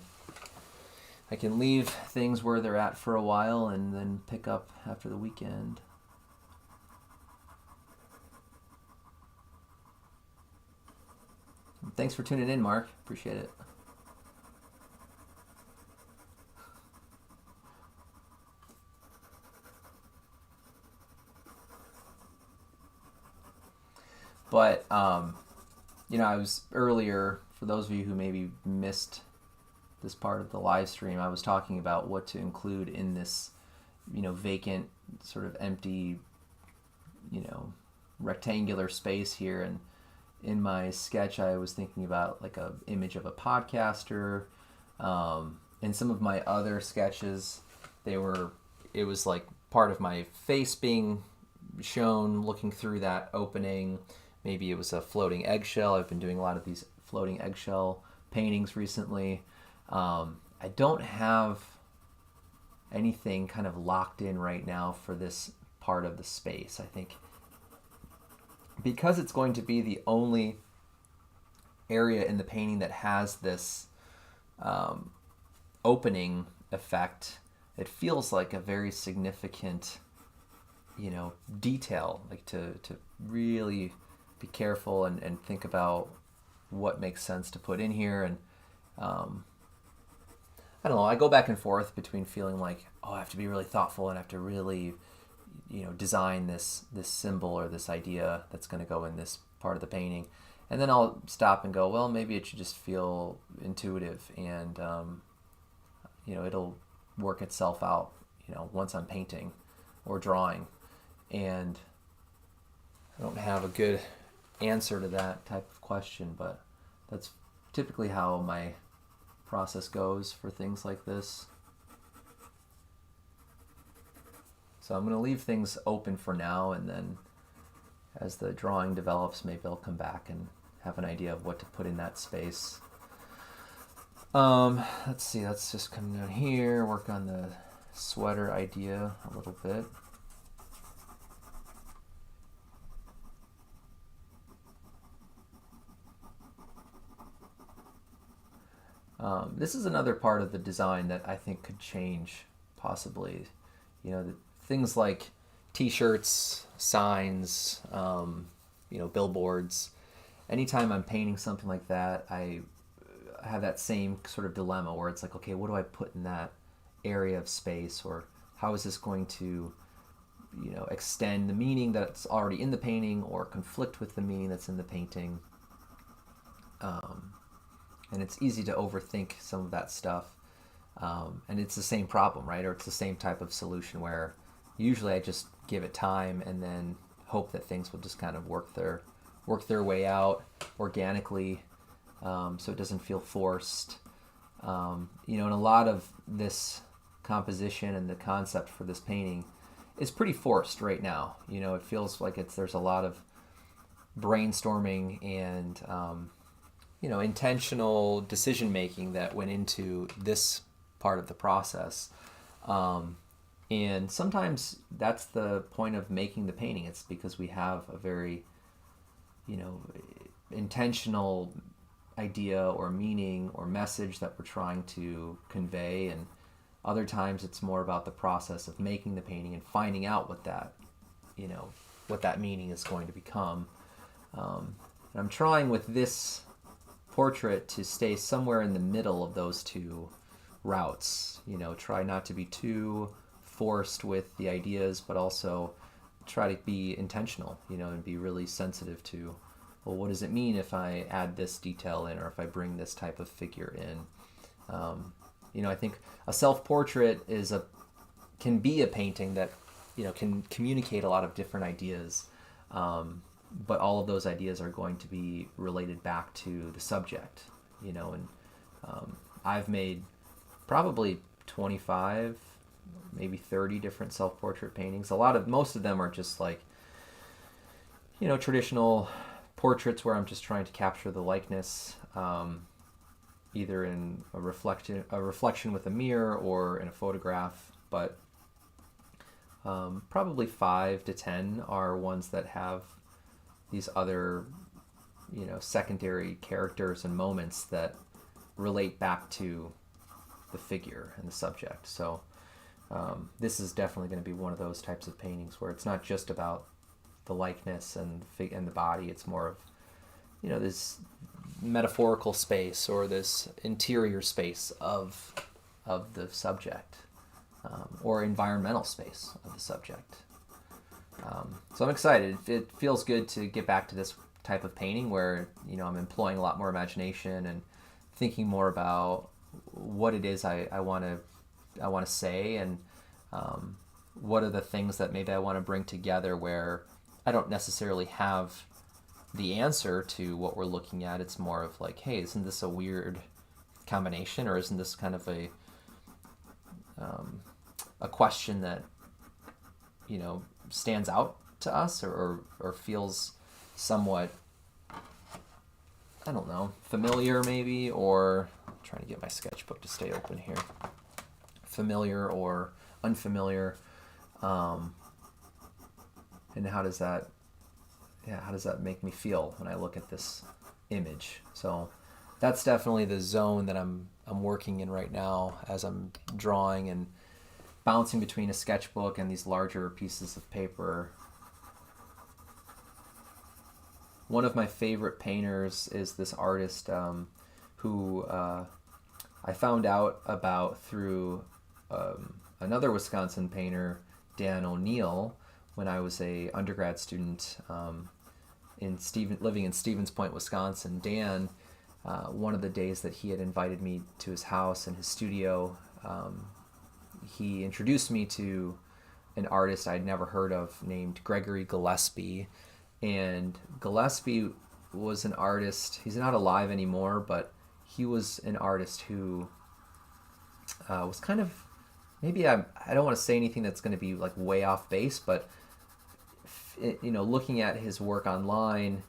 A: leave things where they're at for a while and then pick up after the weekend. Thanks for tuning in, Mark. Appreciate it. But, you know, I was earlier, for those of you who maybe missed this part of the live stream, I was talking about what to include in this, you know, vacant, sort of empty, you know, rectangular space here. And in my sketch, I was thinking about like a image of a podcaster. In some of my other sketches, it was like part of my face being shown looking through that opening. Maybe it was a floating eggshell. I've been doing a lot of these floating eggshell paintings recently. I don't have anything kind of locked in right now for this part of the space. I think because it's going to be the only area in the painting that has this opening effect, it feels like a very significant, you know, detail, like to really be careful and think about what makes sense to put in here. And I don't know, I go back and forth between feeling like, oh, I have to be really thoughtful and I have to really, you know, design this symbol or this idea that's going to go in this part of the painting. And then I'll stop and go, well, maybe it should just feel intuitive, and you know, it'll work itself out, you know, once I'm painting or drawing. And I don't have a good answer to that type of question, but that's typically how my process goes for things like this. So I'm going to leave things open for now, and then as the drawing develops, maybe I'll come back and have an idea of what to put in that space. Let's see, let's just come down here, work on the sweater idea a little bit. This is another part of the design that I think could change, possibly. You know, things like t-shirts, signs, you know, billboards. Anytime I'm painting something like that, I have that same sort of dilemma where it's like, okay, what do I put in that area of space, or how is this going to, extend the meaning that's already in the painting or conflict with the meaning that's in the painting. And it's easy to overthink some of that stuff. And it's the same problem, right? Or it's the same type of solution where usually I just give it time and then hope that things will just kind of work their way out organically, so it doesn't feel forced. And a lot of this composition and the concept for this painting is pretty forced right now. It feels like there's a lot of brainstorming and intentional decision making that went into this part of the process. And sometimes that's the point of making the painting. It's because we have a very, intentional idea or meaning or message that we're trying to convey. And other times it's more about the process of making the painting and finding out what that meaning is going to become. And I'm trying with this portrait to stay somewhere in the middle of those two routes. Try not to be too forced with the ideas, but also try to be intentional, and be really sensitive to, well, what does it mean if I add this detail in, or if I bring this type of figure in? I think a self-portrait can be a painting that, can communicate a lot of different ideas, but all of those ideas are going to be related back to the subject, and I've made probably 25, maybe 30 different self-portrait paintings. Most of them are just like, traditional portraits where I'm just trying to capture the likeness, either in a reflection with a mirror or in a photograph. But probably 5 to 10 are ones that have these other, secondary characters and moments that relate back to the figure and the subject. So this is definitely going to be one of those types of paintings where it's not just about the likeness and the body. It's more of, this metaphorical space or this interior space of the subject, or environmental space of the subject. So I'm excited. It feels good to get back to this type of painting where, I'm employing a lot more imagination and thinking more about what it is I want to say, and what are the things that maybe I want to bring together where I don't necessarily have the answer to what we're looking at. It's more of like, hey, isn't this a weird combination, or isn't this kind of a question that stands out to us, or feels somewhat, I don't know, familiar maybe, or I'm trying to get my sketchbook to stay open here, familiar or unfamiliar, and how does that make me feel when I look at this image? So that's definitely the zone that I'm working in right now as I'm drawing and bouncing between a sketchbook and these larger pieces of paper. One of my favorite painters is this artist who I found out about through another Wisconsin painter, Dan O'Neill, when I was a undergrad student living in Stevens Point, Wisconsin. Dan, one of the days that he had invited me to his house and his studio, he introduced me to an artist I'd never heard of named Gregory Gillespie. And Gillespie was an artist, he's not alive anymore, but he was an artist who was kind of, maybe I don't want to say anything that's going to be like way off base, but looking at his work online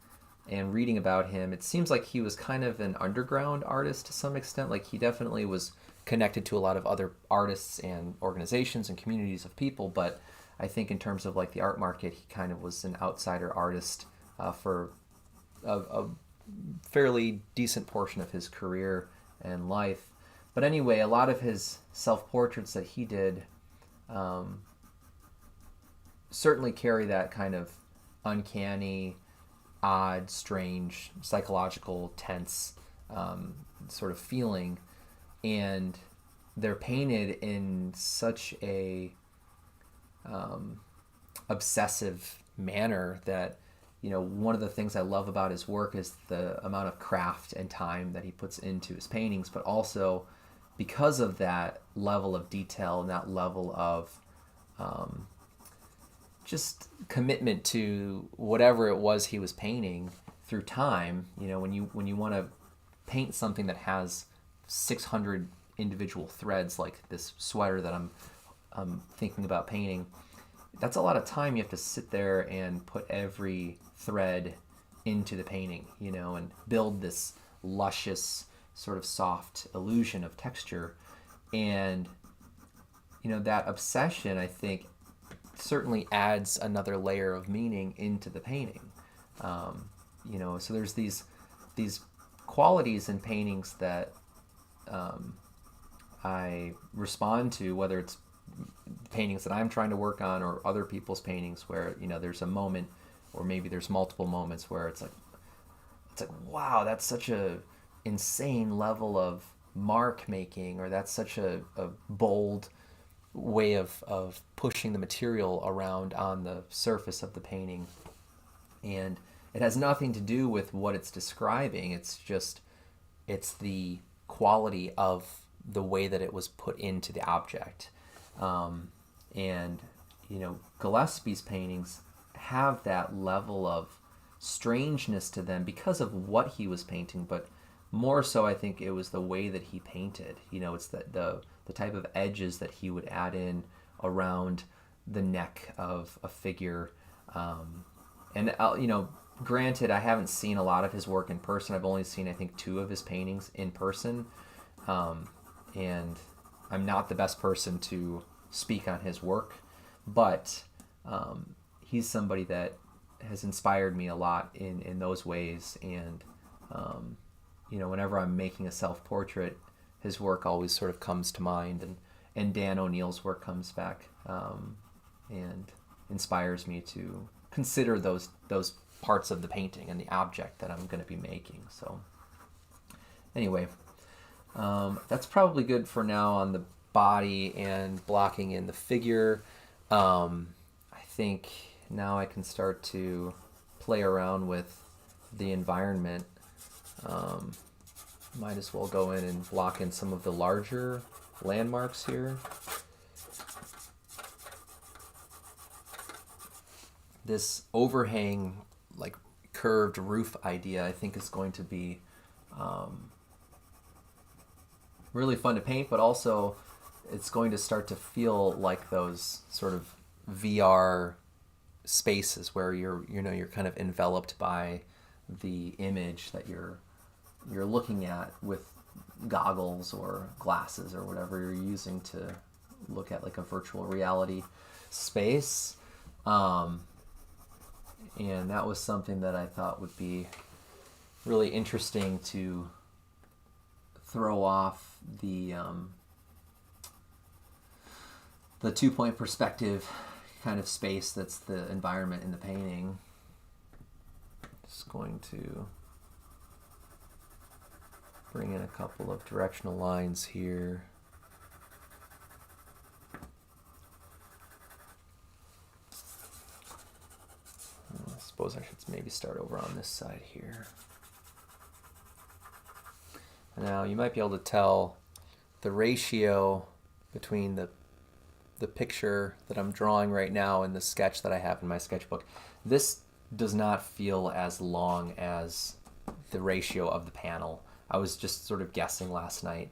A: and reading about him, it seems like he was kind of an underground artist to some extent. Like, he definitely was connected to a lot of other artists and organizations and communities of people, but I think in terms of like the art market, he kind of was an outsider artist for a fairly decent portion of his career and life. But anyway, a lot of his self-portraits that he did certainly carry that kind of uncanny, odd, strange, psychological, tense sort of feeling, and they're painted in such a obsessive manner that, one of the things I love about his work is the amount of craft and time that he puts into his paintings, but also because of that level of detail and that level of just commitment to whatever it was he was painting through time. When you want to paint something that has 600 individual threads, like this sweater that I'm thinking about painting, that's a lot of time. You have to sit there and put every thread into the painting, and build this luscious sort of soft illusion of texture. And that obsession, I think, certainly adds another layer of meaning into the painting. So there's these qualities in paintings that I respond to, whether it's paintings that I'm trying to work on or other people's paintings, where there's a moment, or maybe there's multiple moments where it's like, wow, that's such a insane level of mark making, or that's such a bold way of pushing the material around on the surface of the painting. And it has nothing to do with what it's describing. It's the quality of the way that it was put into the object. And Gillespie's paintings have that level of strangeness to them because of what he was painting, but more so I think it was the way that he painted. It's the type of edges that he would add in around the neck of a figure. Granted, I haven't seen a lot of his work in person. I've only seen, I think, 2 of his paintings in person. And I'm not the best person to speak on his work, but he's somebody that has inspired me a lot in those ways. And whenever I'm making a self-portrait, his work always sort of comes to mind, and Dan O'Neill's work comes back and inspires me to consider those parts of the painting and the object that I'm going to be making. So anyway, that's probably good for now on the body and blocking in the figure. I think now I can start to play around with the environment. Might as well go in and block in some of the larger landmarks here. This overhang, like curved roof idea, I think is going to be really fun to paint, but also it's going to start to feel like those sort of VR spaces where you're kind of enveloped by the image that you're looking at with goggles or glasses or whatever you're using to look at, like a virtual reality space. And that was something that I thought would be really interesting to throw off the 2-point perspective kind of space that's the environment in the painting. Just going to bring in a couple of directional lines here. I suppose I should maybe start over on this side here. Now you might be able to tell the ratio between the picture that I'm drawing right now and the sketch that I have in my sketchbook. This does not feel as long as the ratio of the panel. I was just sort of guessing last night,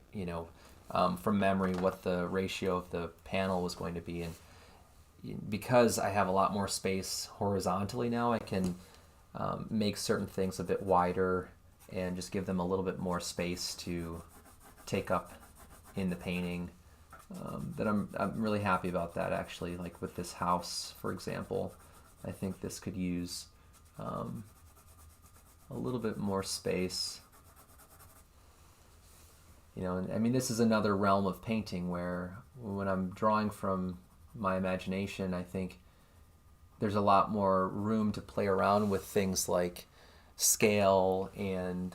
A: from memory, what the ratio of the panel was going to be. And because I have a lot more space horizontally now, I can make certain things a bit wider and just give them a little bit more space to take up in the painting. That I'm really happy about that, actually. Like with this house, for example, I think this could use a little bit more space. And I mean, this is another realm of painting where when I'm drawing from my imagination, I think there's a lot more room to play around with things like scale and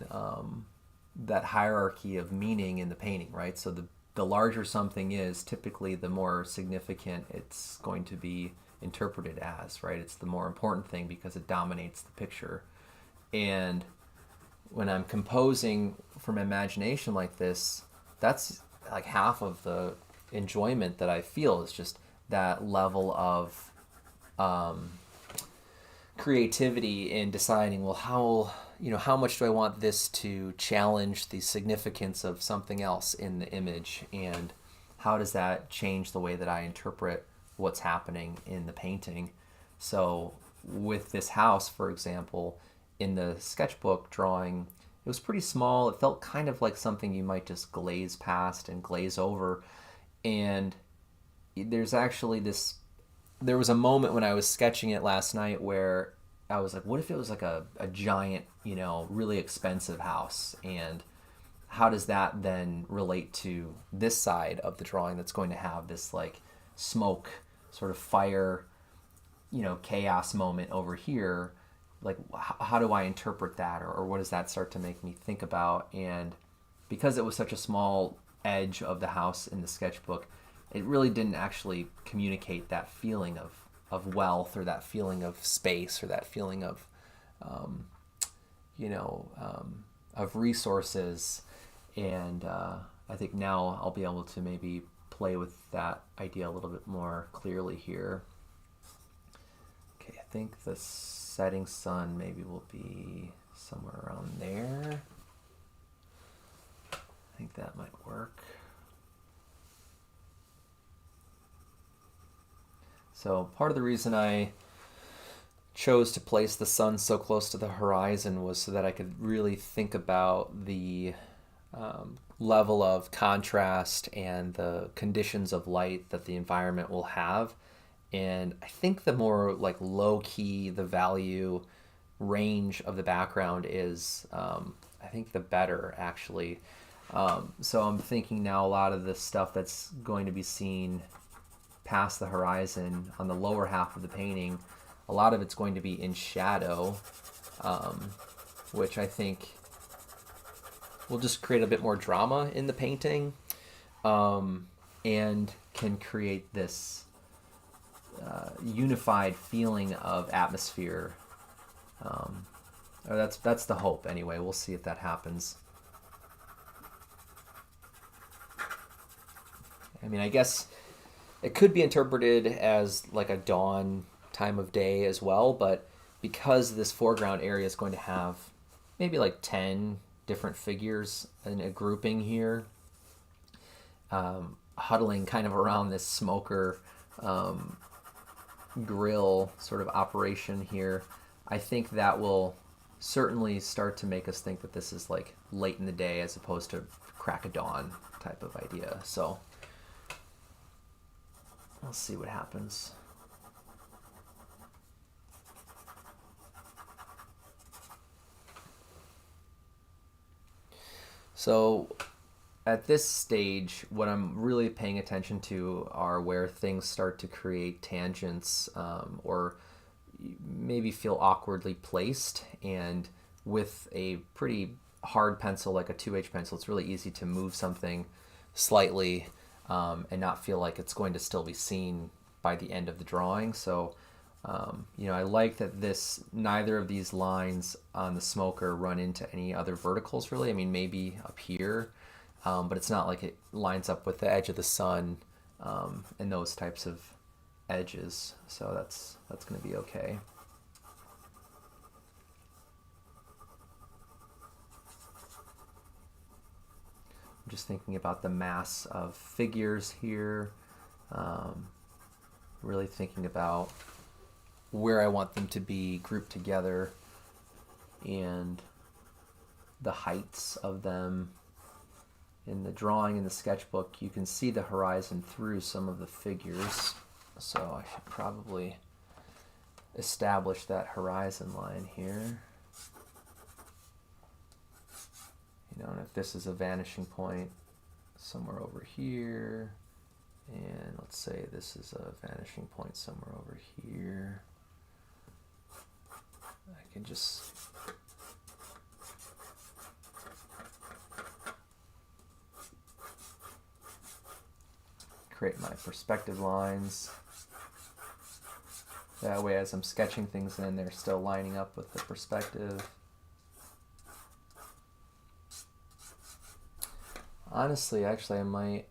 A: that hierarchy of meaning in the painting, right? So the larger something is, typically the more significant it's going to be interpreted as, right? It's the more important thing because it dominates the picture. And when I'm composing from imagination like this, that's like half of the enjoyment that I feel, is just that level of creativity in deciding, well, how much do I want this to challenge the significance of something else in the image, and how does that change the way that I interpret what's happening in the painting. So with this house, for example, in the sketchbook drawing, it was pretty small. It felt kind of like something you might just glaze past and glaze over. And there's actually there was a moment when I was sketching it last night where I was like, what if it was like a giant, really expensive house? And how does that then relate to this side of the drawing that's going to have this like smoke, sort of fire, chaos moment over here? Like, how do I interpret that, or what does that start to make me think about? And because it was such a small edge of the house in the sketchbook, it really didn't actually communicate that feeling of wealth, or that feeling of space, or that feeling of of resources. And I think now I'll be able to maybe play with that idea a little bit more clearly here. Okay, I think the setting sun maybe will be somewhere around there. I think that might work. So part of the reason I chose to place the sun so close to the horizon was so that I could really think about the level of contrast and the conditions of light that the environment will have. And I think the more like low key the value range of the background is, I think the better, actually. So I'm thinking now a lot of the stuff that's going to be seen past the horizon on the lower half of the painting, a lot of it's going to be in shadow, which I think will just create a bit more drama in the painting, and can create this unified feeling of atmosphere. Or that's the hope anyway. We'll see if that happens. I mean, I guess it could be interpreted as like a dawn time of day as well, but because this foreground area is going to have maybe like 10 different figures in a grouping here, huddling kind of around this smoker grill sort of operation here, I think that will certainly start to make us think that this is like late in the day as opposed to crack of dawn type of idea. So we'll see what happens. So at this stage, what I'm really paying attention to are where things start to create tangents, or maybe feel awkwardly placed. And with a pretty hard pencil like a 2H pencil, it's really easy to move something slightly and not feel like it's going to still be seen by the end of the drawing. So I like that neither of these lines on the smoker run into any other verticals, really. I mean, maybe up here, but it's not like it lines up with the edge of the sun and those types of edges. So that's going to be okay. I'm just thinking about the mass of figures here, really thinking about where I want them to be grouped together and the heights of them. In the drawing in the sketchbook, you can see the horizon through some of the figures, so I should probably establish that horizon line here. And if this is a vanishing point somewhere over here, and let's say this is a vanishing point somewhere over here, I can just create my perspective lines. That way, as I'm sketching things in, they're still lining up with the perspective. Honestly, actually, I might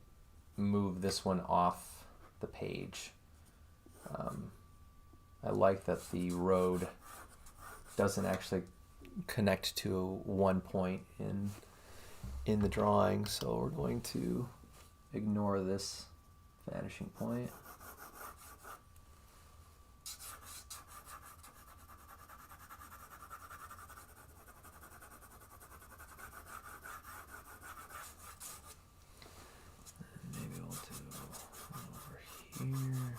A: move this one off the page. I like that the road doesn't actually connect to one point in the drawing, so we're going to ignore this vanishing point. Maybe we'll do one over here.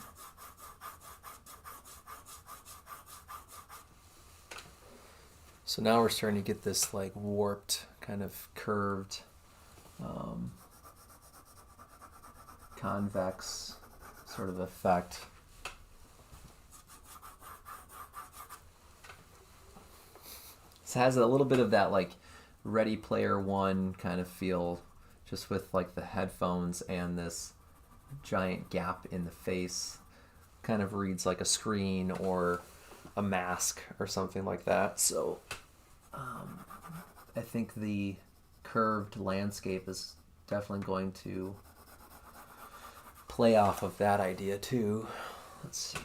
A: So now we're starting to get this like warped, kind of curved, convex sort of effect. This has a little bit of that like Ready Player One kind of feel, just with like the headphones and this giant gap in the face. Kind of reads like a screen or a mask or something like that. So I think the curved landscape is definitely going to play off of that idea too. Let's see.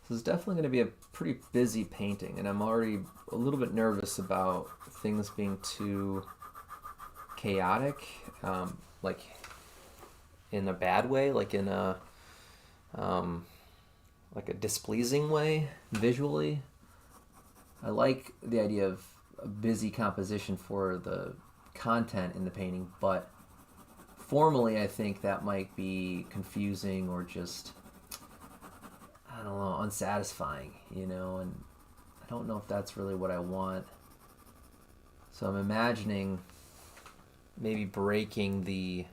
A: This is definitely going to be a pretty busy painting, and I'm already a little bit nervous about things being too chaotic, like in a bad way, like in a displeasing way visually. I like the idea of a busy composition for the content in the painting, but formally I think that might be confusing or just, I don't know, unsatisfying, you know, and I don't know if that's really what I want. So I'm imagining maybe breaking the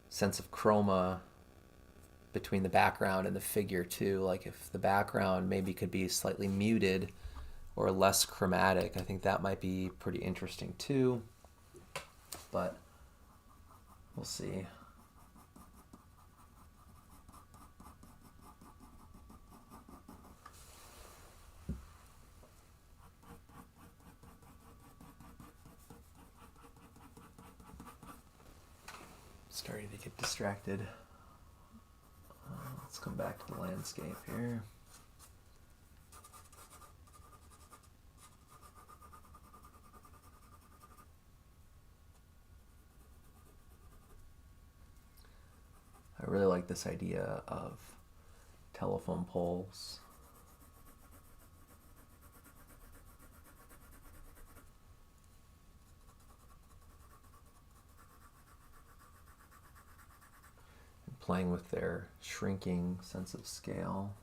A: sense of chroma between the background and the figure too. Like if the background maybe could be slightly muted or less chromatic, I think that might be pretty interesting too. But we'll see. Starting to get distracted. Let's come back to the landscape here. I really like this idea of telephone poles. Playing with their shrinking sense of scale.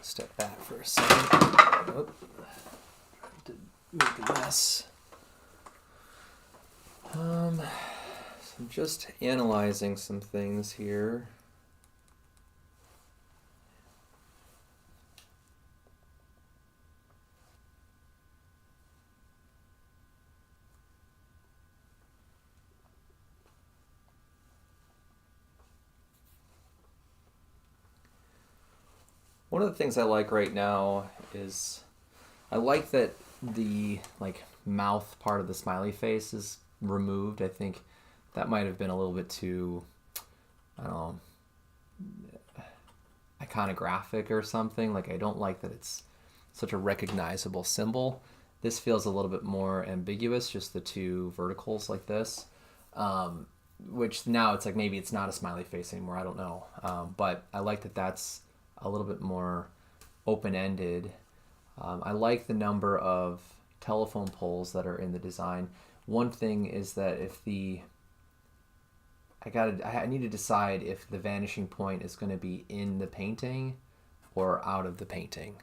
A: step back for a second. Oop. To make a mess. So I'm just analyzing some things here. One of the things I like right now is I like that the mouth part of the smiley face is removed. I think that might have been a little bit too, I don't know, iconographic or something. Like, I don't like that it's such a recognizable symbol. This feels a little bit more ambiguous, just the two verticals like this, which now it's like maybe it's not a smiley face anymore. I don't know. But I like that that's a little bit more open-ended. I like the number of telephone poles that are in the design. One thing is that if I need to decide if the vanishing point is going to be in the painting or out of the painting.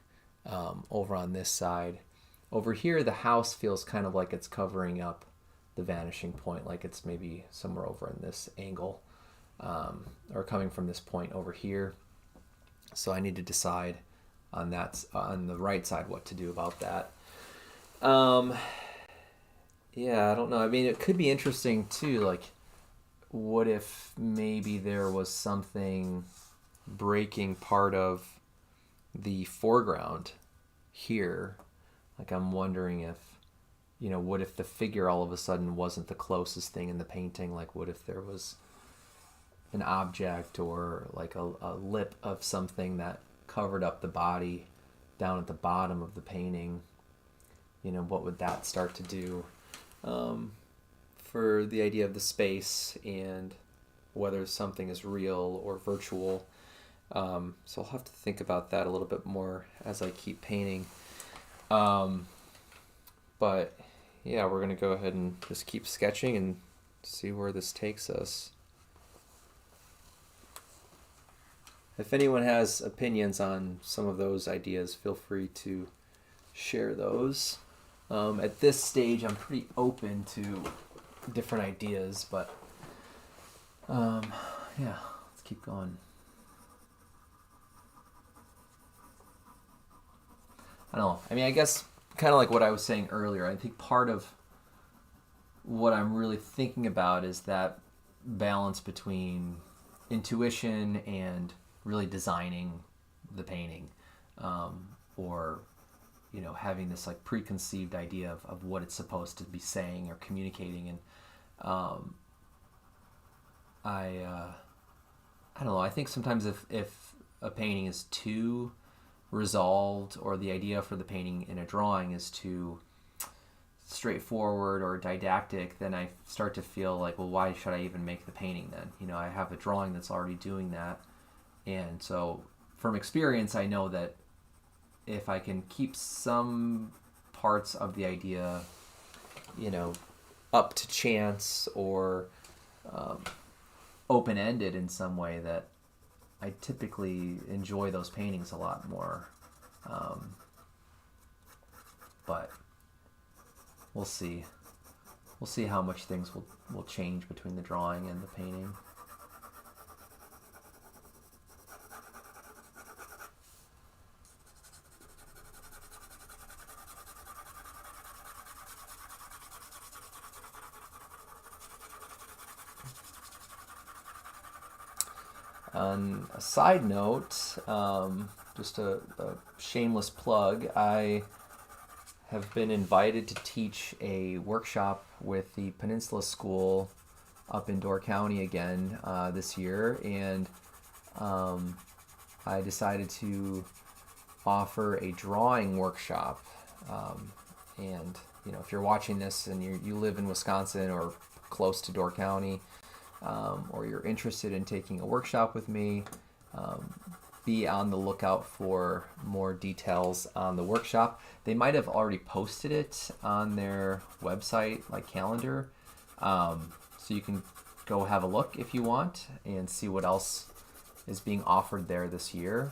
A: Over on this side. Over here, the house feels kind of like it's covering up the vanishing point, like it's maybe somewhere over in this angle, or coming from this point over here. So I need to decide on the right side what to do about that. Yeah, I don't know. I mean, it could be interesting too, like, what if maybe there was something breaking part of the foreground here? Like, I'm wondering if, what if the figure all of a sudden wasn't the closest thing in the painting? Like, what if there was an object or like a lip of something that covered up the body down at the bottom of the painting? What would that start to do for the idea of the space and whether something is real or virtual? So I'll have to think about that a little bit more as I keep painting. But yeah, we're going to go ahead and just keep sketching and see where this takes us. If anyone has opinions on some of those ideas, feel free to share those. At this stage, I'm pretty open to different ideas, but yeah, let's keep going. I don't know. I mean, I guess kind of like what I was saying earlier, I think part of what I'm really thinking about is that balance between intuition and really designing the painting, or having this like preconceived idea of what it's supposed to be saying or communicating. And I don't know, I think sometimes if a painting is too resolved, or the idea for the painting in a drawing is too straightforward or didactic, then I start to feel like, well, why should I even make the painting then? I have a drawing that's already doing that. And so from experience, I know that if I can keep some parts of the idea, up to chance or open-ended in some way, that I typically enjoy those paintings a lot more. But we'll see. We'll see how much things will change between the drawing and the painting. On a side note, just a shameless plug, I have been invited to teach a workshop with the Peninsula School up in Door County again this year, and I decided to offer a drawing workshop. And if you're watching this and you live in Wisconsin or close to Door County, or you're interested in taking a workshop with me, be on the lookout for more details on the workshop. They might have already posted it on their website, like calendar, so you can go have a look if you want and see what else is being offered there this year.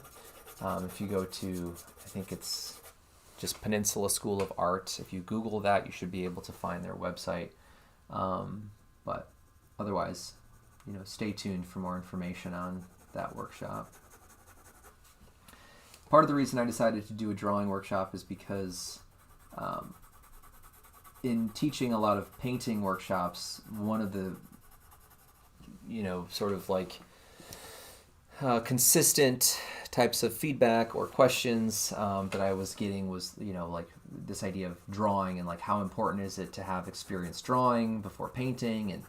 A: If you go to, I think it's just Peninsula School of Art. If you Google that, you should be able to find their website. But otherwise, stay tuned for more information on that workshop. Part of the reason I decided to do a drawing workshop is because in teaching a lot of painting workshops, one of the, sort of like consistent types of feedback or questions that I was getting was, like this idea of drawing and like how important is it to have experience drawing before painting. And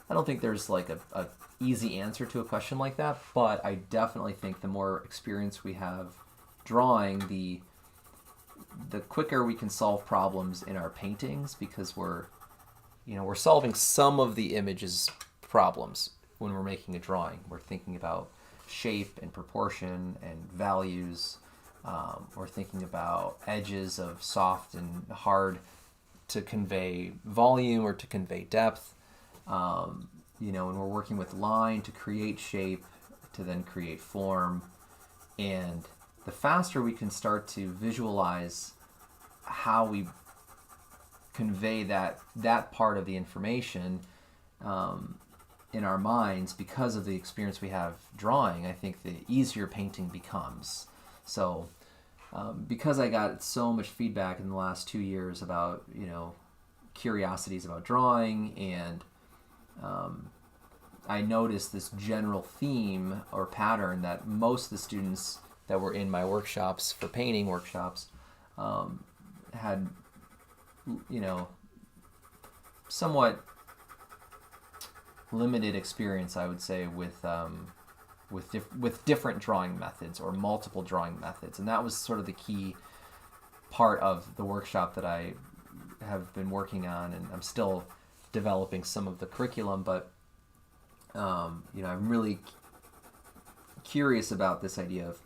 A: I don't think there's like a easy answer to a question like that, but I definitely think the more experience we have drawing, the quicker we can solve problems in our paintings, because we're solving some of the image's problems when we're making a drawing. We're thinking about shape and proportion and values. We're thinking about edges of soft and hard to convey volume or to convey depth. And we're working with line to create shape, to then create form. And the faster we can start to visualize how we convey that part of the information in our minds because of the experience we have drawing, I think the easier painting becomes. So because I got so much feedback in the last 2 years about, curiosities about drawing, and I noticed this general theme or pattern that most of the students that were in my workshops for painting workshops had, somewhat limited experience, I would say, with different drawing methods or multiple drawing methods. And that was sort of the key part of the workshop that I have been working on, and I'm still developing some of the curriculum, but I'm really curious about this idea of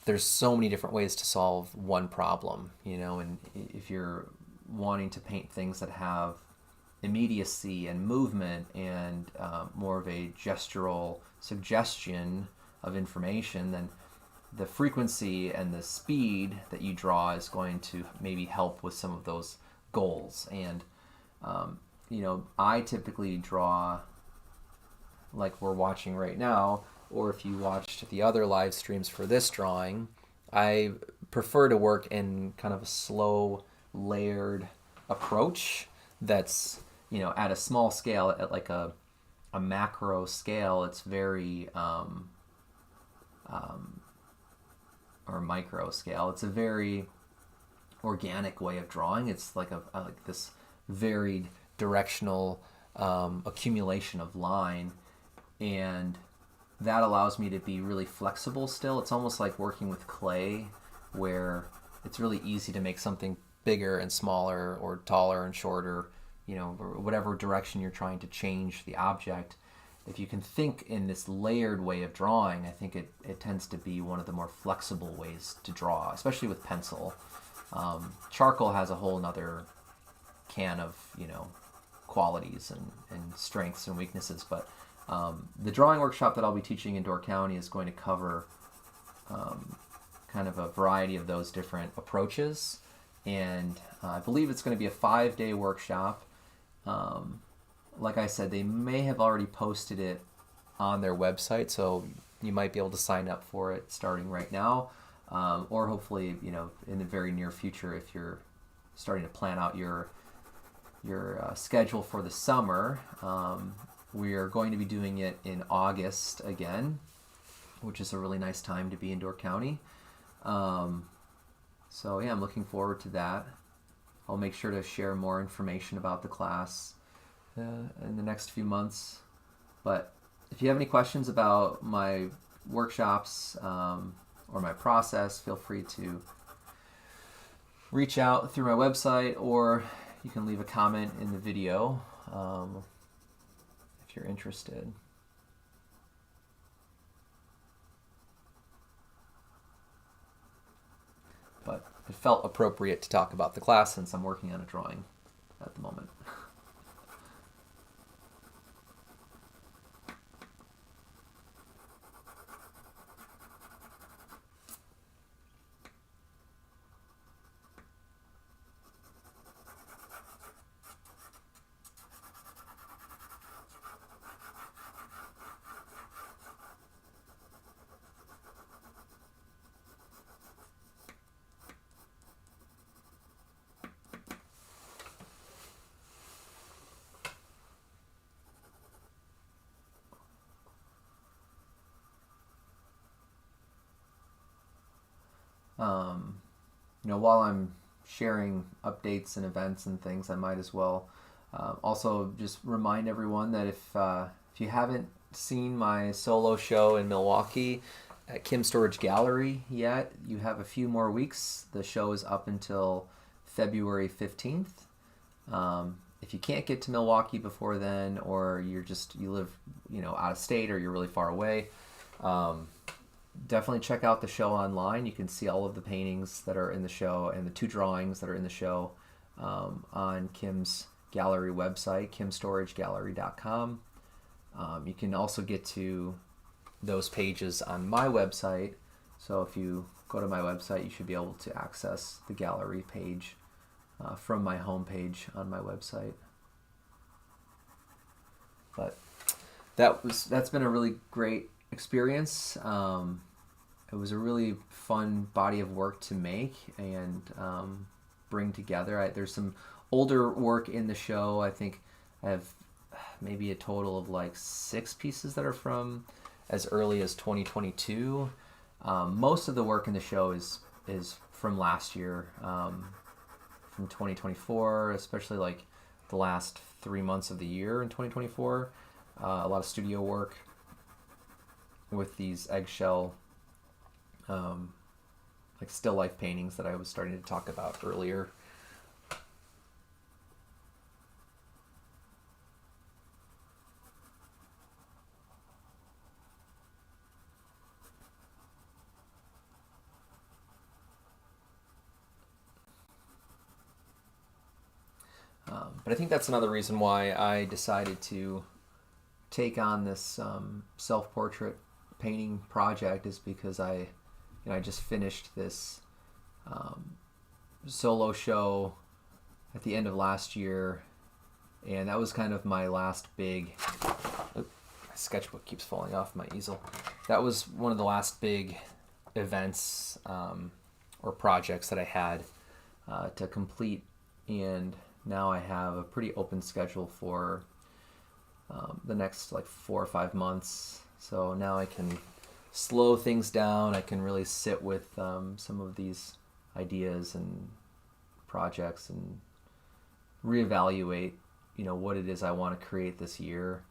A: there's so many different ways to solve one problem, and if you're wanting to paint things that have immediacy and movement and more of a gestural suggestion of information, then the frequency and the speed that you draw is going to maybe help with some of those goals. And I typically draw like we're watching right now, or if you watched the other live streams for this drawing, I prefer to work in kind of a slow, layered approach that's, at a small scale, at like a macro scale, it's very, or micro scale, it's a very organic way of drawing. It's like like this varied directional accumulation of line, and that allows me to be really flexible still. It's almost like working with clay, where it's really easy to make something bigger and smaller or taller and shorter, or whatever direction you're trying to change the object. If you can think in this layered way of drawing, I think it tends to be one of the more flexible ways to draw, especially with pencil. Charcoal has a whole nother can of, qualities and strengths and weaknesses, but the drawing workshop that I'll be teaching in Door County is going to cover kind of a variety of those different approaches, and I believe it's going to be a 5-day workshop. Like I said, they may have already posted it on their website, so you might be able to sign up for it starting right now, or hopefully, in the very near future, if you're starting to plan out your schedule for the summer. We are going to be doing it in August again, which is a really nice time to be in Door County. So yeah, I'm looking forward to that. I'll make sure to share more information about the class in the next few months. But if you have any questions about my workshops or my process, feel free to reach out through my website, or you can leave a comment in the video if you're interested. But it felt appropriate to talk about the class since I'm working on a drawing at the moment. while I'm sharing updates and events and things, I might as well also just remind everyone that if you haven't seen my solo show in Milwaukee at Kim Storage Gallery yet, you have a few more weeks. The show is up until February 15th. If you can't get to Milwaukee before then, or you live out of state, or you're really far away, definitely check out the show online. You can see all of the paintings that are in the show and the 2 drawings that are in the show on Kim's gallery website, kimstoragegallery.com. You can also get to those pages on my website. So if you go to my website, you should be able to access the gallery page from my homepage on my website. But that's been a really great experience. It was a really fun body of work to make and bring together. There's some older work in the show. I think I have maybe a total of like 6 pieces that are from as early as 2022. Most of the work in the show is from last year, from 2024, especially like the last 3 months of the year in 2024. A lot of studio work with these eggshell like still life paintings that I was starting to talk about earlier. But I think that's another reason why I decided to take on this self-portrait painting project, is because I just finished this solo show at the end of last year, and that was kind of my last big... my sketchbook keeps falling off my easel. That was one of the last big events or projects that I had to complete, and now I have a pretty open schedule for the next like 4 or 5 months. So now I can slow things down. I can really sit with some of these ideas and projects and reevaluate, what it is I want to create this year.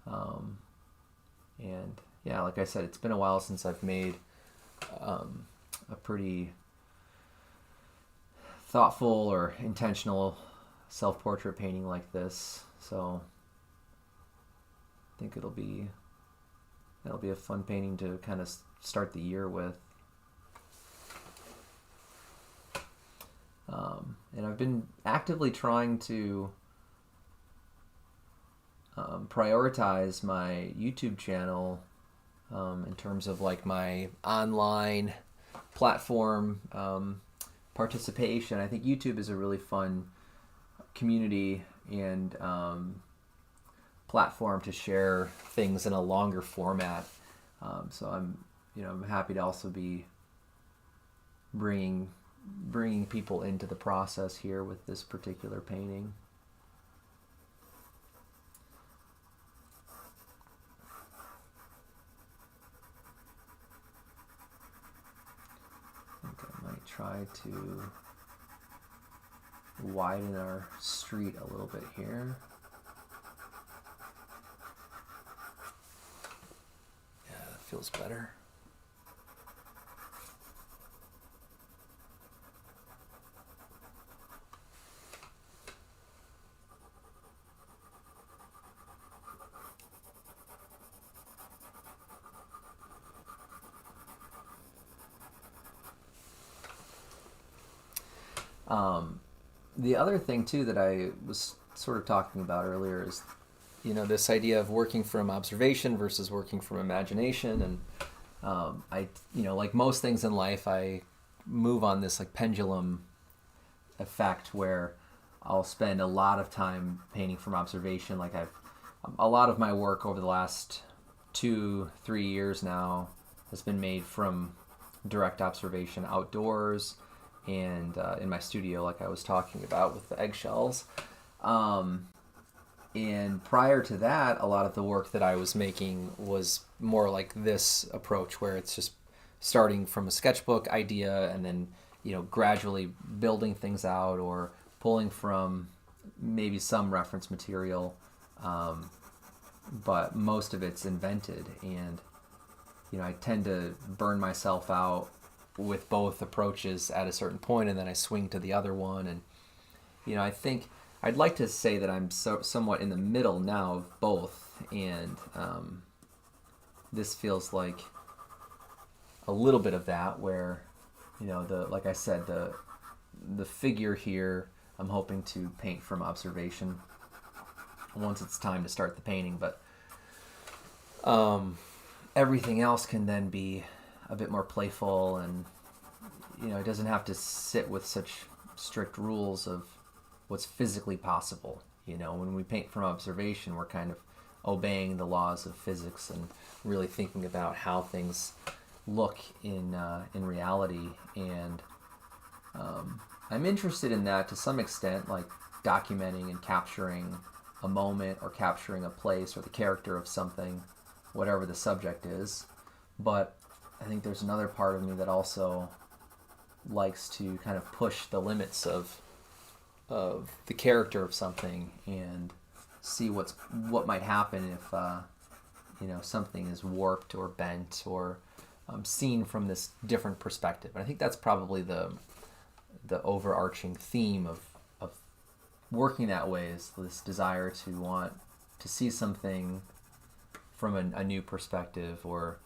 A: And yeah, like I said, it's been a while since I've made a pretty thoughtful or intentional self-portrait painting like this. So I think that'll be a fun painting to kind of start the year with. And I've been actively trying to prioritize my YouTube channel in terms of like my online platform participation. I think YouTube is a really fun community and platform to share things in a longer format. So I'm happy to also be bringing people into the process here with this particular painting. I think I might try to widen our street a little bit here. Yeah, that feels better. The other thing too that I was sort of talking about earlier is, this idea of working from observation versus working from imagination. And I, like most things in life, I move on this like pendulum effect where I'll spend a lot of time painting from observation. Like a lot of my work over the last 2-3 years now has been made from direct observation outdoors and in my studio, like I was talking about with the eggshells. And prior to that, a lot of the work that I was making was more like this approach, where it's just starting from a sketchbook idea and then, gradually building things out or pulling from maybe some reference material, but most of it's invented. And I tend to burn myself out with both approaches at a certain point, and then I swing to the other one. And I think I'd like to say that I'm somewhat in the middle now of both, and this feels like a little bit of that, where like I said, the figure here I'm hoping to paint from observation once it's time to start the painting, but everything else can then be a bit more playful, and it doesn't have to sit with such strict rules of what's physically possible. When we paint from observation, we're kind of obeying the laws of physics and really thinking about how things look in reality. And I'm interested in that to some extent, like documenting and capturing a moment or capturing a place or the character of something, whatever the subject is. But I think there's another part of me that also likes to kind of push the limits of the character of something and see what might happen if something is warped or bent or seen from this different perspective. And I think that's probably the overarching theme of working that way, is this desire to want to see something from a new perspective, or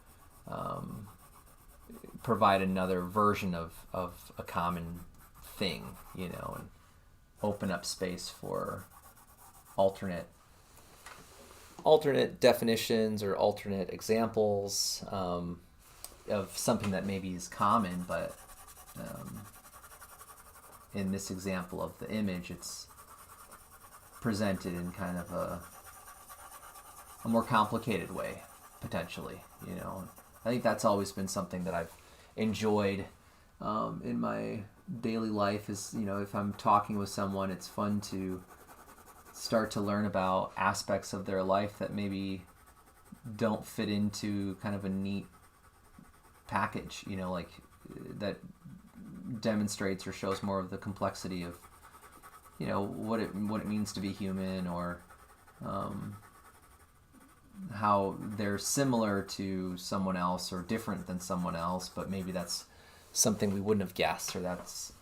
A: provide another version of a common thing, and open up space for alternate definitions or alternate examples of something that maybe is common, but in this example of the image, it's presented in kind of a more complicated way, potentially. I think that's always been something that I've enjoyed in my daily life, is if I'm talking with someone, it's fun to start to learn about aspects of their life that maybe don't fit into kind of a neat package, like that demonstrates or shows more of the complexity of what it means to be human, or how they're similar to someone else or different than someone else, but maybe that's something we wouldn't have guessed, or that's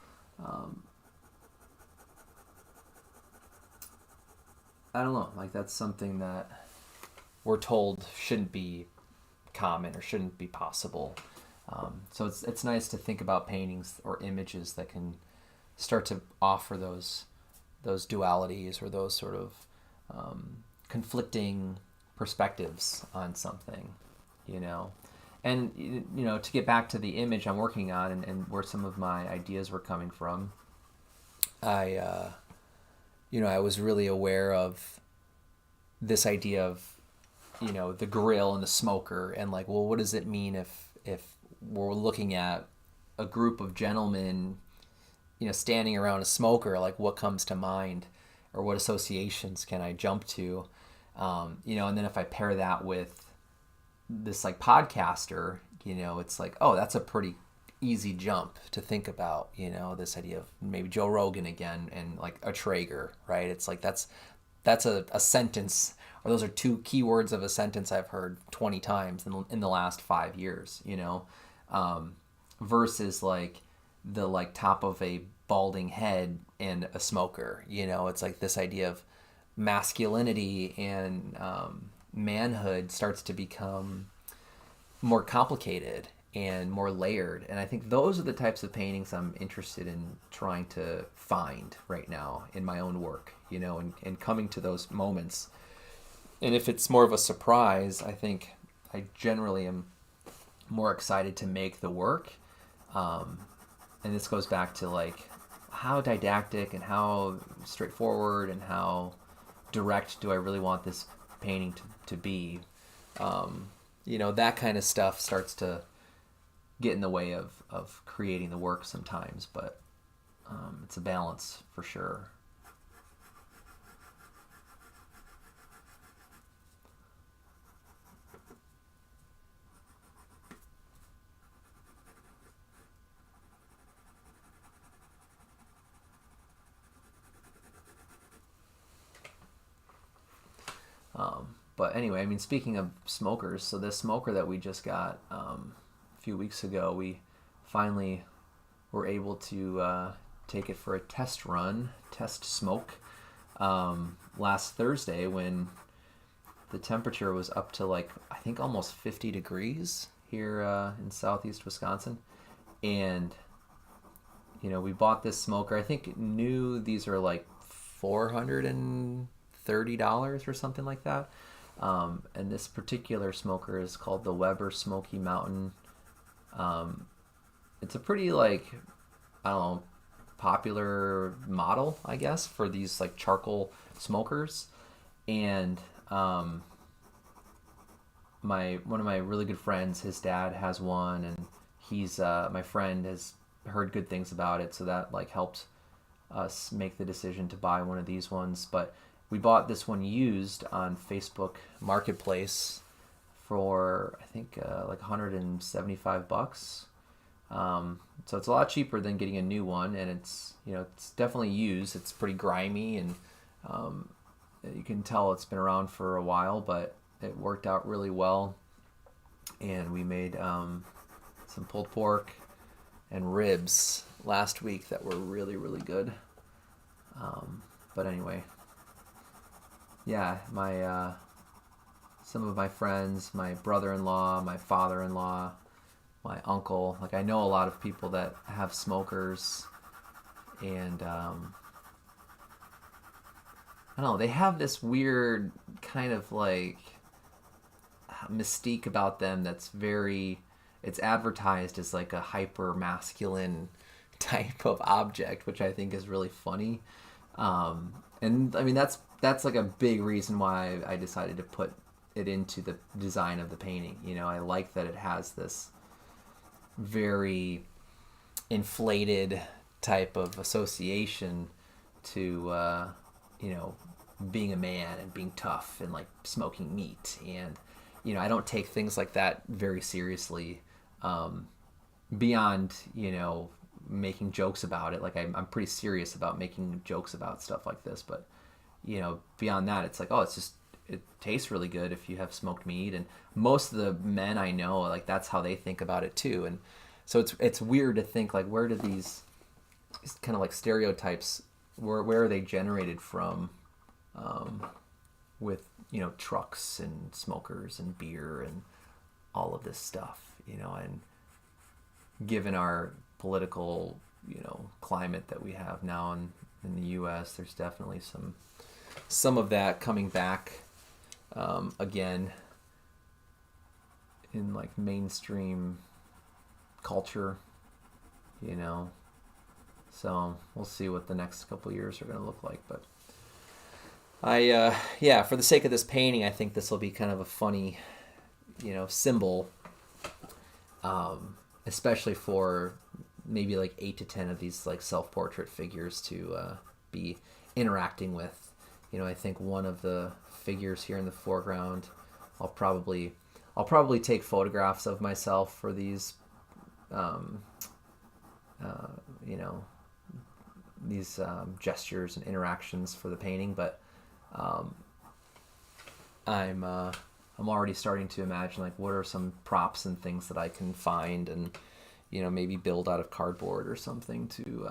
A: I don't know, like that's something that we're told shouldn't be common or shouldn't be possible. So it's nice to think about paintings or images that can start to offer those dualities or those sort of conflicting perspectives on something, And to get back to the image I'm working on and where some of my ideas were coming from, I was really aware of this idea of the grill and the smoker, and like, well, what does it mean if we're looking at a group of gentlemen standing around a smoker? Like, what comes to mind, or what associations can I jump to? And then if I pair that with this like podcaster, it's like, oh, that's a pretty easy jump to think about, this idea of maybe Joe Rogan again and like a Traeger, right? It's like that's a sentence, or those are two keywords of a sentence I've heard 20 times in the last 5 years, versus like the like top of a balding head and a smoker. It's like this idea of masculinity and manhood starts to become more complicated and more layered. And I think those are the types of paintings I'm interested in trying to find right now in my own work, and coming to those moments. And if it's more of a surprise, I think I generally am more excited to make the work. And this goes back to like how didactic and how straightforward and how direct do I really want this painting to be. That kind of stuff starts to get in the way of creating the work sometimes, but it's a balance for sure. But anyway, I mean, speaking of smokers, so this smoker that we just got a few weeks ago, we finally were able to take it for a test smoke, last Thursday when the temperature was up to like, I think almost 50 degrees here in southeast Wisconsin. And, you know, we bought this smoker. I think new, these are like $430 or something like that. And this particular smoker is called the Weber Smoky Mountain. It's a pretty, like, I don't know, popular model, I guess, for these like charcoal smokers. And one of my really good friends, his dad has one, and he's my friend has heard good things about it, so that like helped us make the decision to buy one of these ones. But we bought this one used on Facebook Marketplace for, I think, like $175. So it's a lot cheaper than getting a new one, and it's, you know, it's definitely used. It's pretty grimy, and you can tell it's been around for a while, but it worked out really well. And we made some pulled pork and ribs last week that were really, really good. But anyway, yeah, my some of my friends, my brother-in-law, my father-in-law, my uncle, like I know a lot of people that have smokers, and I don't know, they have this weird kind of like mystique about them that's very, it's advertised as like a hyper masculine type of object, which I think is really funny. And I mean, that's like a big reason why I decided to put it into the design of the painting. You know, I like that it has this very inflated type of association to you know, being a man and being tough and like smoking meat. And you know, I don't take things like that very seriously, beyond, you know, making jokes about it. Like I'm pretty serious about making jokes about stuff like this, but you know, beyond that, it's like, oh, it's just, it tastes really good if you have smoked meat. And most of the men I know, like that's how they think about it too. And so it's weird to think like, where do these kind of like stereotypes, where are they generated from, with, you know, trucks and smokers and beer and all of this stuff, you know. And given our political, you know, climate that we have now in the US, there's definitely some of that coming back again in like mainstream culture, you know. So we'll see what the next couple of years are going to look like. But yeah, for the sake of this painting, I think this will be kind of a funny, you know, symbol, especially for maybe like 8 to 10 of these like self-portrait figures to be interacting with. You know, I think one of the figures here in the foreground, I'll probably take photographs of myself for these, you know, these gestures and interactions for the painting. But I'm already starting to imagine like what are some props and things that I can find and, you know, maybe build out of cardboard or something to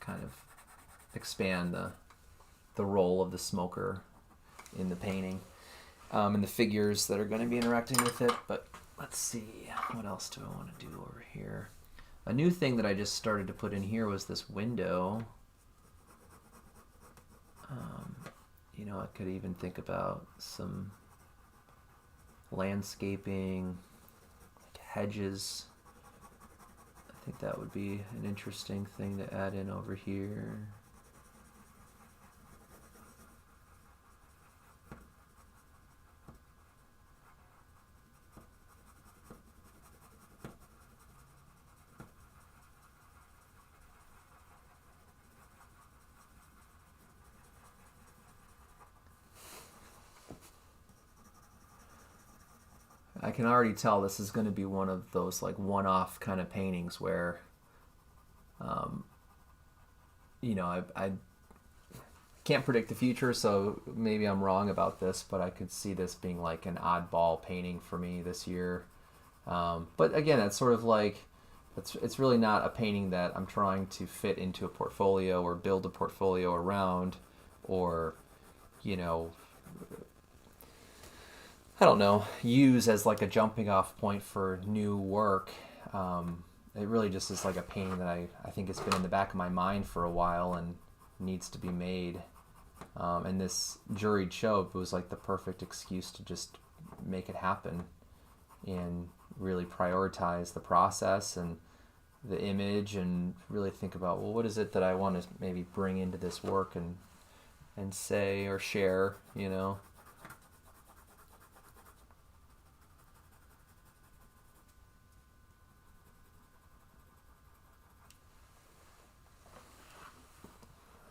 A: kind of expand the role of the smoker in the painting, and the figures that are going to be interacting with it. But let's see, what else do I want to do over here? A new thing that I just started to put in here was this window. You know, I could even think about some landscaping, like hedges. I think that would be an interesting thing to add in over here. I can already tell this is going to be one of those like one-off kind of paintings where, you know, I can't predict the future, so maybe I'm wrong about this, but I could see this being like an oddball painting for me this year. But again, it's sort of like it's really not a painting that I'm trying to fit into a portfolio or build a portfolio around, or you know, I don't know, use as like a jumping off point for new work. It really just is like a painting that I think it's been in the back of my mind for a while and needs to be made. And this juried show was like the perfect excuse to just make it happen and really prioritize the process and the image and really think about, well, what is it that I want to maybe bring into this work and say or share, you know?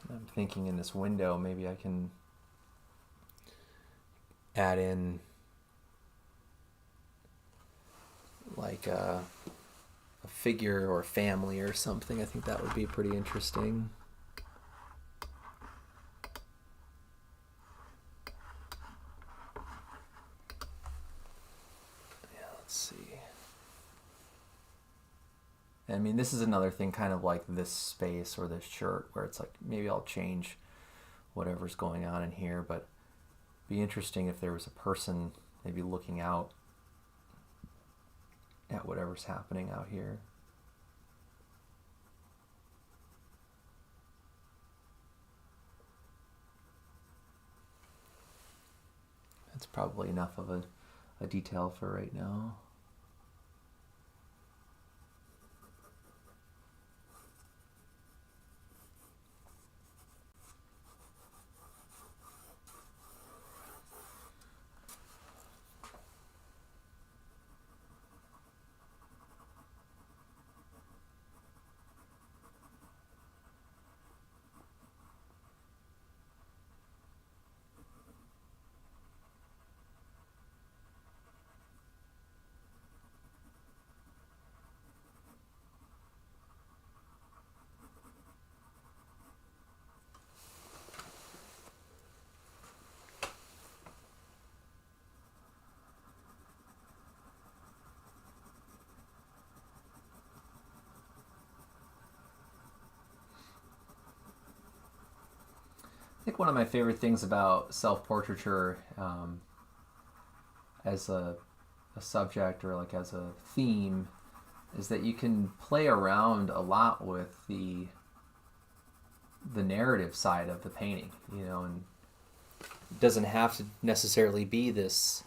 A: I'm thinking in this window, maybe I can add in like a figure or a family or something. I think that would be pretty interesting. Yeah, let's see. I mean, this is another thing, kind of like this space or this shirt, where it's like maybe I'll change whatever's going on in here, but it'd be interesting if there was a person maybe looking out at whatever's happening out here. That's probably enough of a detail for right now. I think one of my favorite things about self-portraiture as a subject or like as a theme is that you can play around a lot with the narrative side of the painting, you know, and it doesn't have to necessarily be this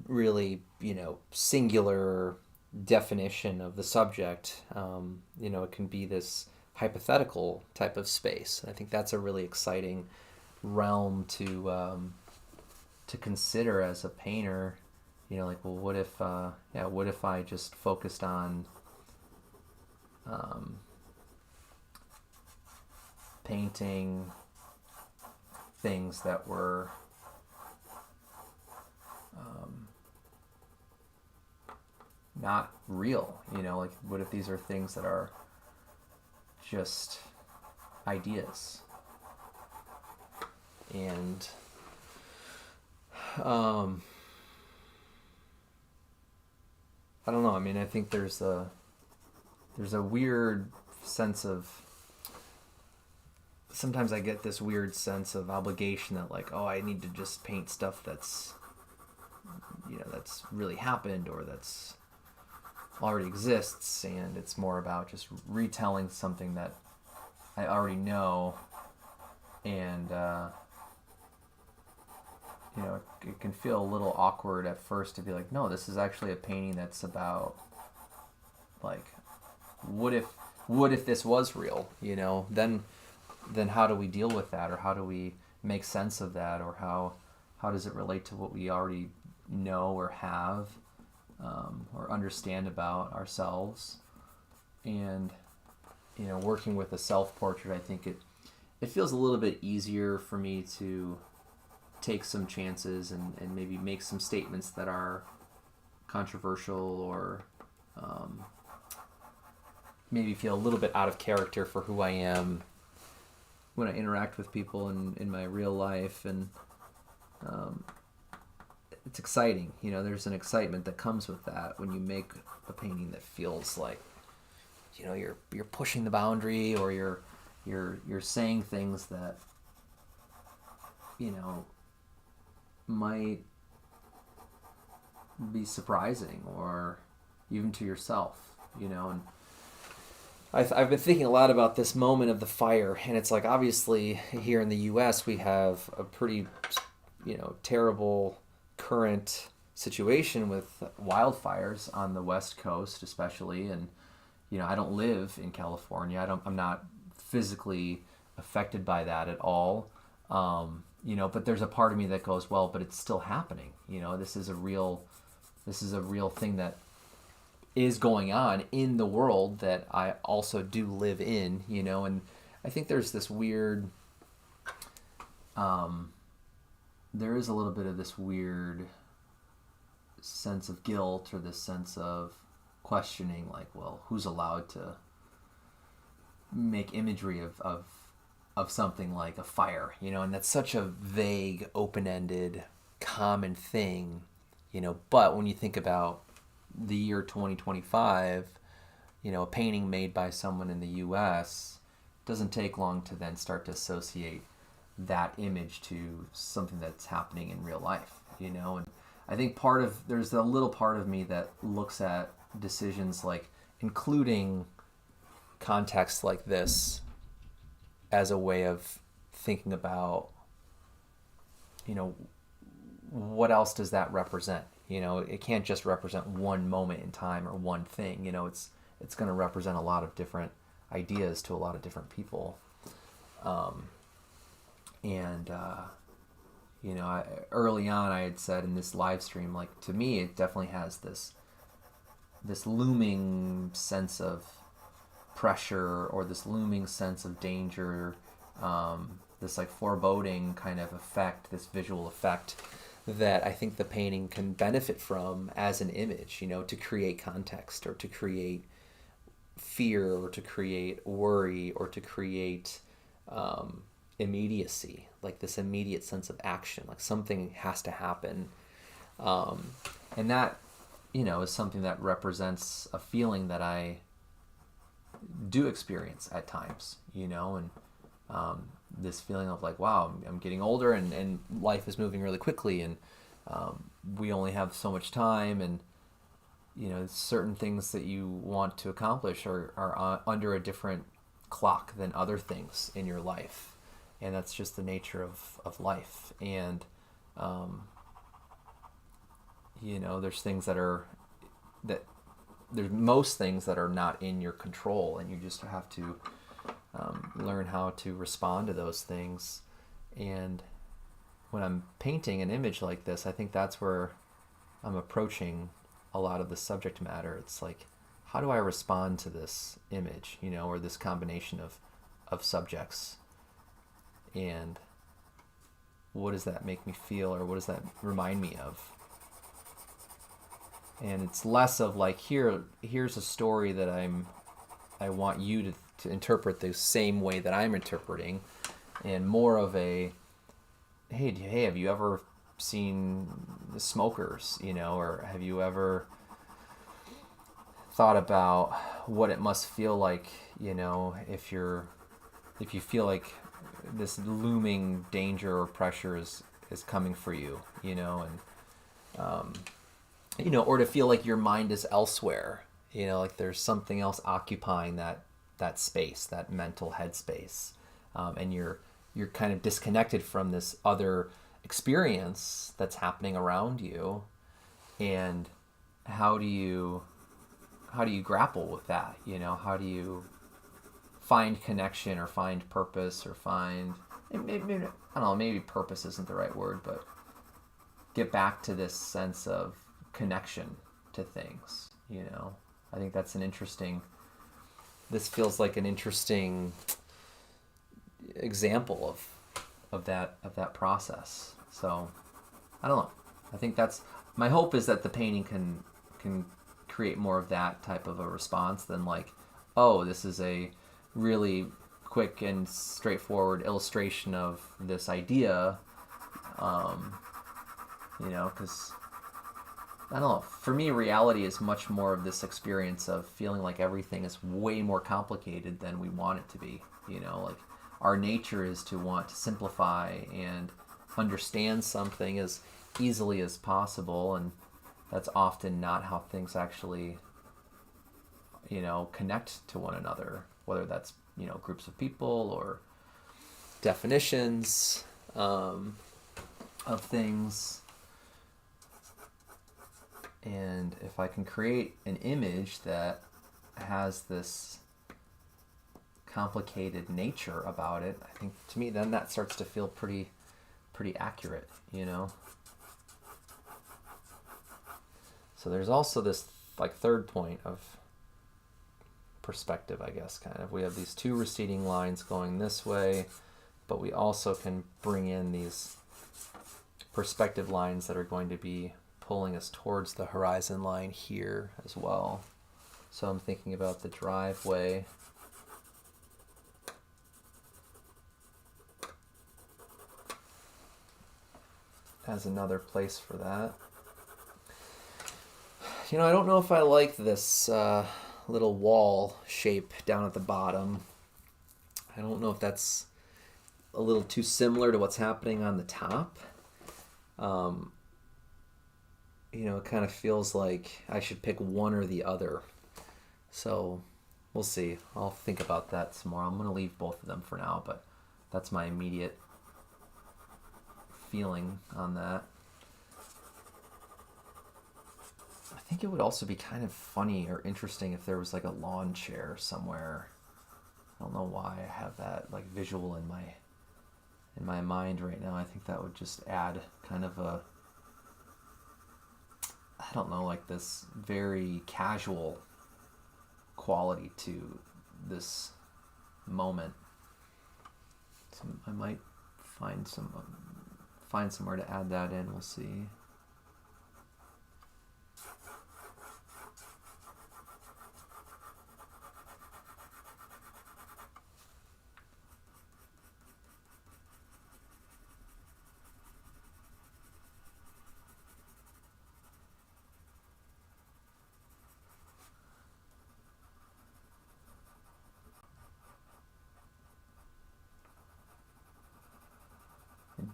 A: really, you know, singular definition of the subject. You know, it can be this hypothetical type of space. And I think that's a really exciting realm to consider as a painter. You know, like, well, what if I just focused on painting things that were not real, you know, like what if these are things that are just ideas? And I don't know, I mean, I think there's a weird sense of, sometimes I get this weird sense of obligation that like, oh, I need to just paint stuff that's, you know, that's really happened or that's already exists, and it's more about just retelling something that I already know. And you know, it can feel a little awkward at first to be like, no, this is actually a painting that's about like, what if this was real, you know? Then how do we deal with that, or how do we make sense of that, or how does it relate to what we already know or have, or understand about ourselves? And you know, working with a self-portrait, I think it feels a little bit easier for me to take some chances and maybe make some statements that are controversial, or maybe feel a little bit out of character for who I am, when I interact with people in my real life, and it's exciting. There's an excitement that comes with that when you make a painting that feels like you're pushing the boundary, or you're saying things that might be surprising, or even to yourself, and I've been thinking a lot about this moment of the fire, and it's like, obviously here in the U.S. we have a pretty terrible current situation with wildfires on the West Coast especially, and I don't live in California. I'm not physically affected by that at all. But there's a part of me that goes, well, but it's still happening. This is a real thing that is going on in the world that I also do live in, and I think there's this weird, there is a little bit of this weird sense of guilt, or this sense of questioning, like, well, who's allowed to make imagery of something like a fire, and that's such a vague, open-ended, common thing, but when you think about the year 2025, a painting made by someone in the US doesn't take long to then start to associate that image to something that's happening in real life, and I think there's a little part of me that looks at decisions like including context like this as a way of thinking about, what else does that represent? It can't just represent one moment in time or one thing. It's going to represent a lot of different ideas to a lot of different people. Early on I had said in this live stream, like, to me it definitely has this looming sense of pressure, or this looming sense of danger, this like foreboding kind of effect, this visual effect that I think the painting can benefit from as an image, to create context, or to create fear, or to create worry, or to create immediacy, like this immediate sense of action, like something has to happen. And that, is something that represents a feeling that I do experience at times, and this feeling of like, wow, I'm getting older, and life is moving really quickly, and we only have so much time, and certain things that you want to accomplish are under a different clock than other things in your life, and that's just the nature of life. And there's things there's most things that are not in your control, and you just have to learn how to respond to those things. And when I'm painting an image like this, I think that's where I'm approaching a lot of the subject matter. It's like, how do I respond to this image, or this combination of subjects, and what does that make me feel, or what does that remind me of? And it's less of like, here's a story that I want you to interpret the same way that I'm interpreting, and more of a, hey, have you ever seen the smokers, or have you ever thought about what it must feel like, if you feel like this looming danger or pressure is coming for you, and or to feel like your mind is elsewhere, like there's something else occupying that space, that mental headspace, and you're kind of disconnected from this other experience that's happening around you. And how do you grapple with that? How do you find connection, or find purpose, or find, maybe, I don't know, maybe purpose isn't the right word, but get back to this sense of connection to things. I think that's this feels like an interesting example of that process. So I don't know. I think that's my hope, is that the painting can create more of that type of a response than like, oh, this is a really quick and straightforward illustration of this idea, because I don't know, for me reality is much more of this experience of feeling like everything is way more complicated than we want it to be. Like our nature is to want to simplify and understand something as easily as possible, and that's often not how things actually connect to one another, whether that's groups of people or definitions of things. And if I can create an image that has this complicated nature about it, I think to me then that starts to feel pretty accurate, So there's also this like third point of perspective, I guess, kind of. We have these two receding lines going this way, but we also can bring in these perspective lines that are going to be pulling us towards the horizon line here as well. So I'm thinking about the driveway as another place for that. I don't know if I like this little wall shape down at the bottom. I don't know if that's a little too similar to what's happening on the top. It kind of feels like I should pick one or the other. So we'll see. I'll think about that some more. I'm going to leave both of them for now, but that's my immediate feeling on that. I think it would also be kind of funny or interesting if there was like a lawn chair somewhere. I don't know why I have that like visual in my mind right now. I think that would just add kind of a, I don't know, like this very casual quality to this moment. So I might find somewhere to add that in. We'll see.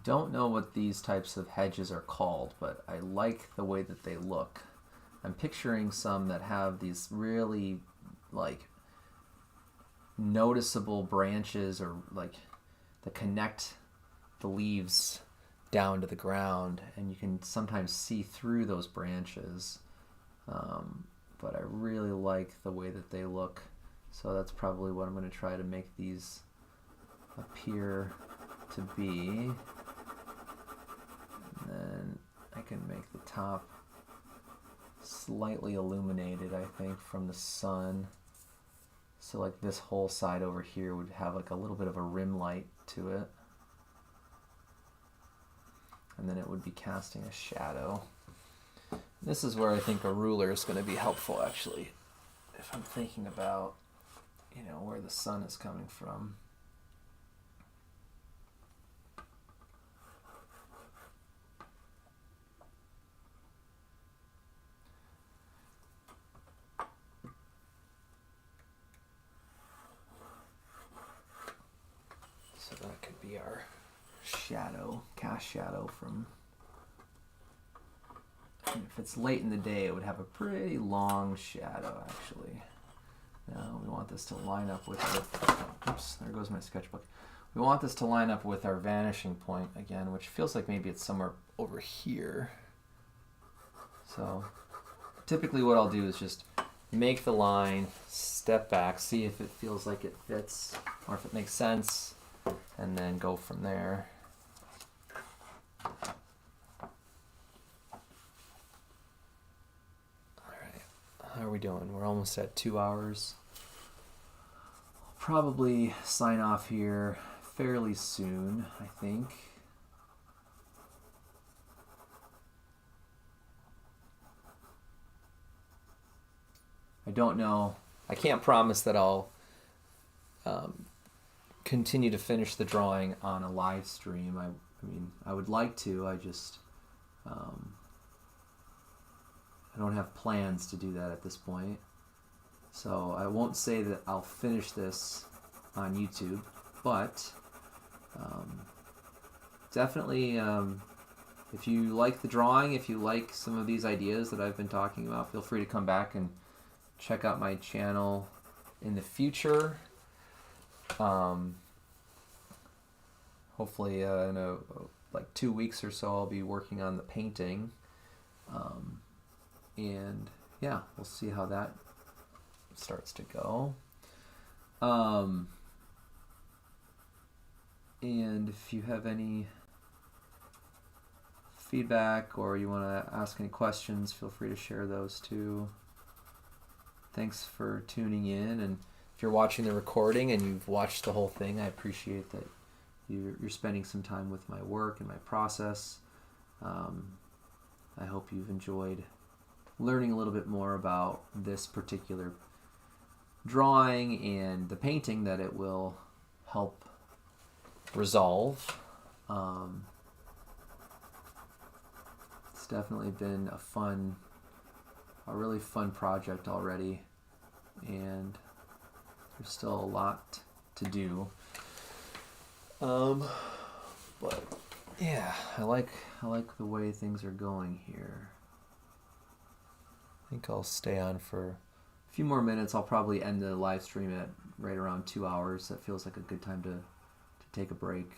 A: Don't know what these types of hedges are called, but I like the way that they look. I'm picturing some that have these really like noticeable branches or like that connect the leaves down to the ground, and you can sometimes see through those branches. But I really like the way that they look, so that's probably what I'm going to try to make these appear to be. And then I can make the top slightly illuminated, I think, from the sun. So like this whole side over here would have like a little bit of a rim light to it. And then it would be casting a shadow. This is where I think a ruler is going to be helpful, actually, if I'm thinking about, where the sun is coming from. So that could be our shadow, cast shadow from, and if it's late in the day, it would have a pretty long shadow, actually. Now we want this to line up with our, oops, there goes my sketchbook. We want this to line up with our vanishing point again, which feels like maybe it's somewhere over here. So typically what I'll do is just make the line, step back, see if it feels like it fits or if it makes sense, and then go from there. How are we doing? We're almost at 2 hours. I'll probably sign off here fairly soon, I think. I don't know. I can't promise that I'll continue to finish the drawing on a live stream. I mean, I would like to. I just I don't have plans to do that at this point. So I won't say that I'll finish this on YouTube, but definitely, if you like the drawing, if you like some of these ideas that I've been talking about, feel free to come back and check out my channel in the future. Hopefully in like 2 weeks or so I'll be working on the painting. And yeah, we'll see how that starts to go. And if you have any feedback or you want to ask any questions, feel free to share those too. Thanks for tuning in, and if you're watching the recording and you've watched the whole thing, I appreciate that you're spending some time with my work and my process. I hope you've enjoyed learning a little bit more about this particular drawing and the painting that it will help resolve. It's definitely been a really fun project already, and there's still a lot to do. But yeah, I like the way things are going here. I think I'll stay on for a few more minutes. I'll probably end the live stream at right around 2 hours. That feels like a good time to take a break.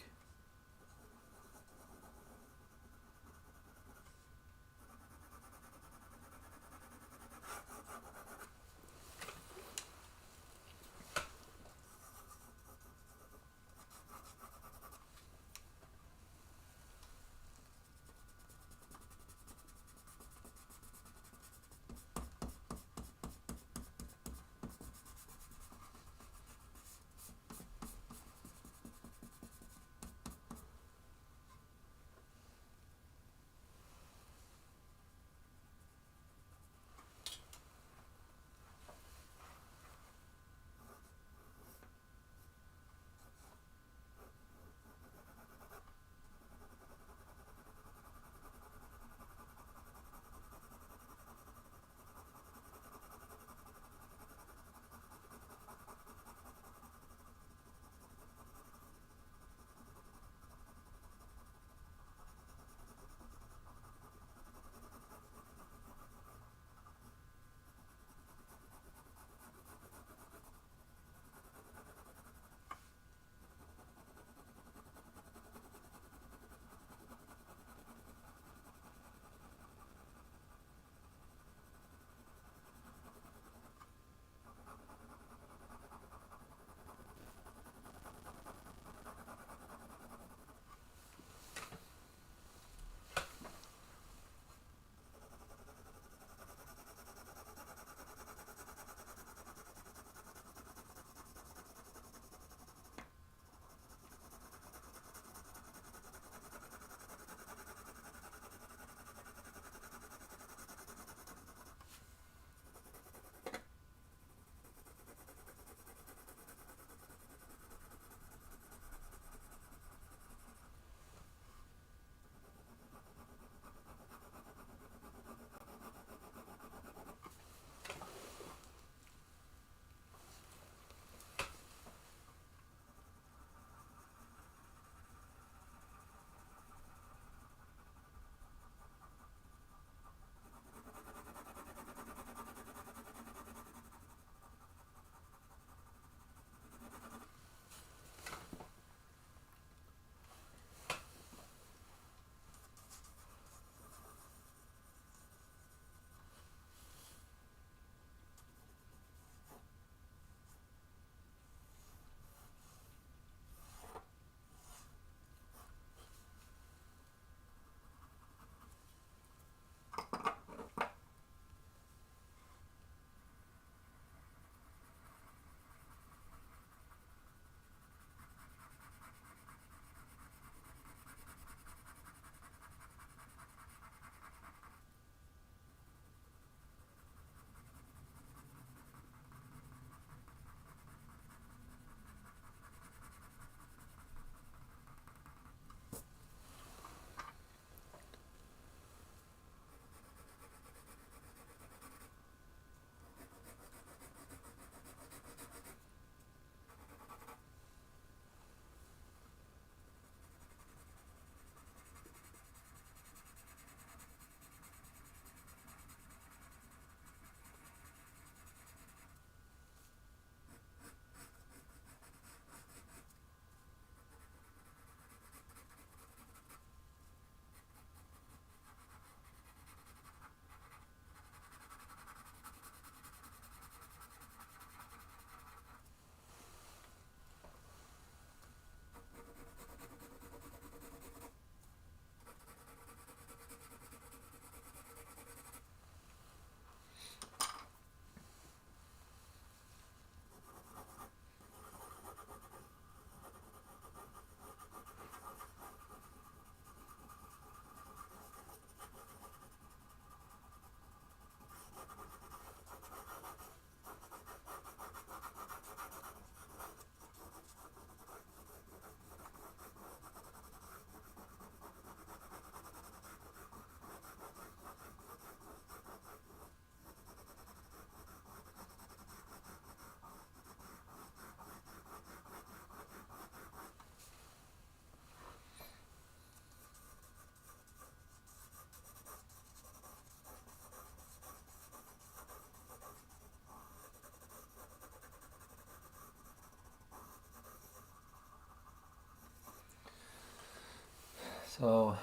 A: So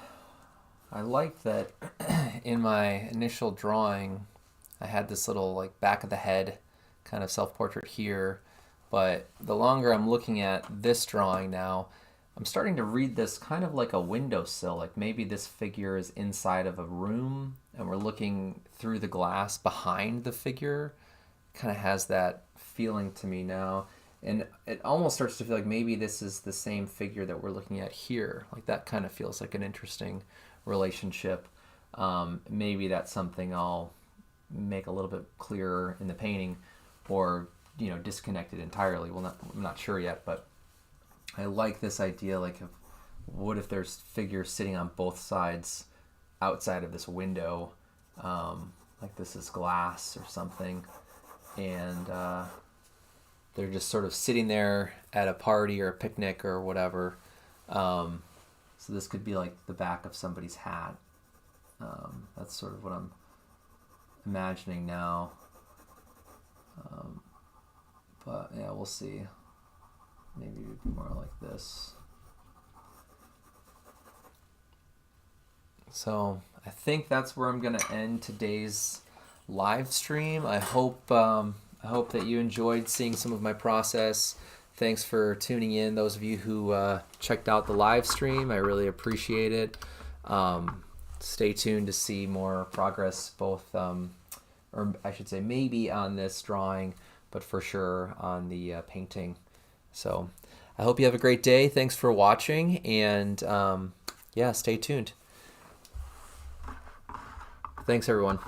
A: I like that in my initial drawing, I had this little like back of the head kind of self-portrait here, but the longer I'm looking at this drawing now, I'm starting to read this kind of like a windowsill, like maybe this figure is inside of a room and we're looking through the glass behind the figure. Kind of has that feeling to me now. And it almost starts to feel like maybe this is the same figure that we're looking at here. Like that kind of feels like an interesting relationship. Maybe that's something I'll make a little bit clearer in the painting, or disconnect it entirely. Well, I'm not sure yet, but I like this idea. Like, what if there's figures sitting on both sides outside of this window, like this is glass or something, and they're just sort of sitting there at a party or a picnic or whatever. So this could be like the back of somebody's hat. That's sort of what I'm imagining now. But yeah, we'll see. Maybe more like this. So I think that's where I'm going to end today's live stream. I hope that you enjoyed seeing some of my process. Thanks for tuning in, those of you who checked out the live stream. I really appreciate it. Stay tuned to see more progress, both, or I should say maybe on this drawing, but for sure on the painting. So I hope you have a great day. Thanks for watching, and yeah, stay tuned. Thanks, everyone.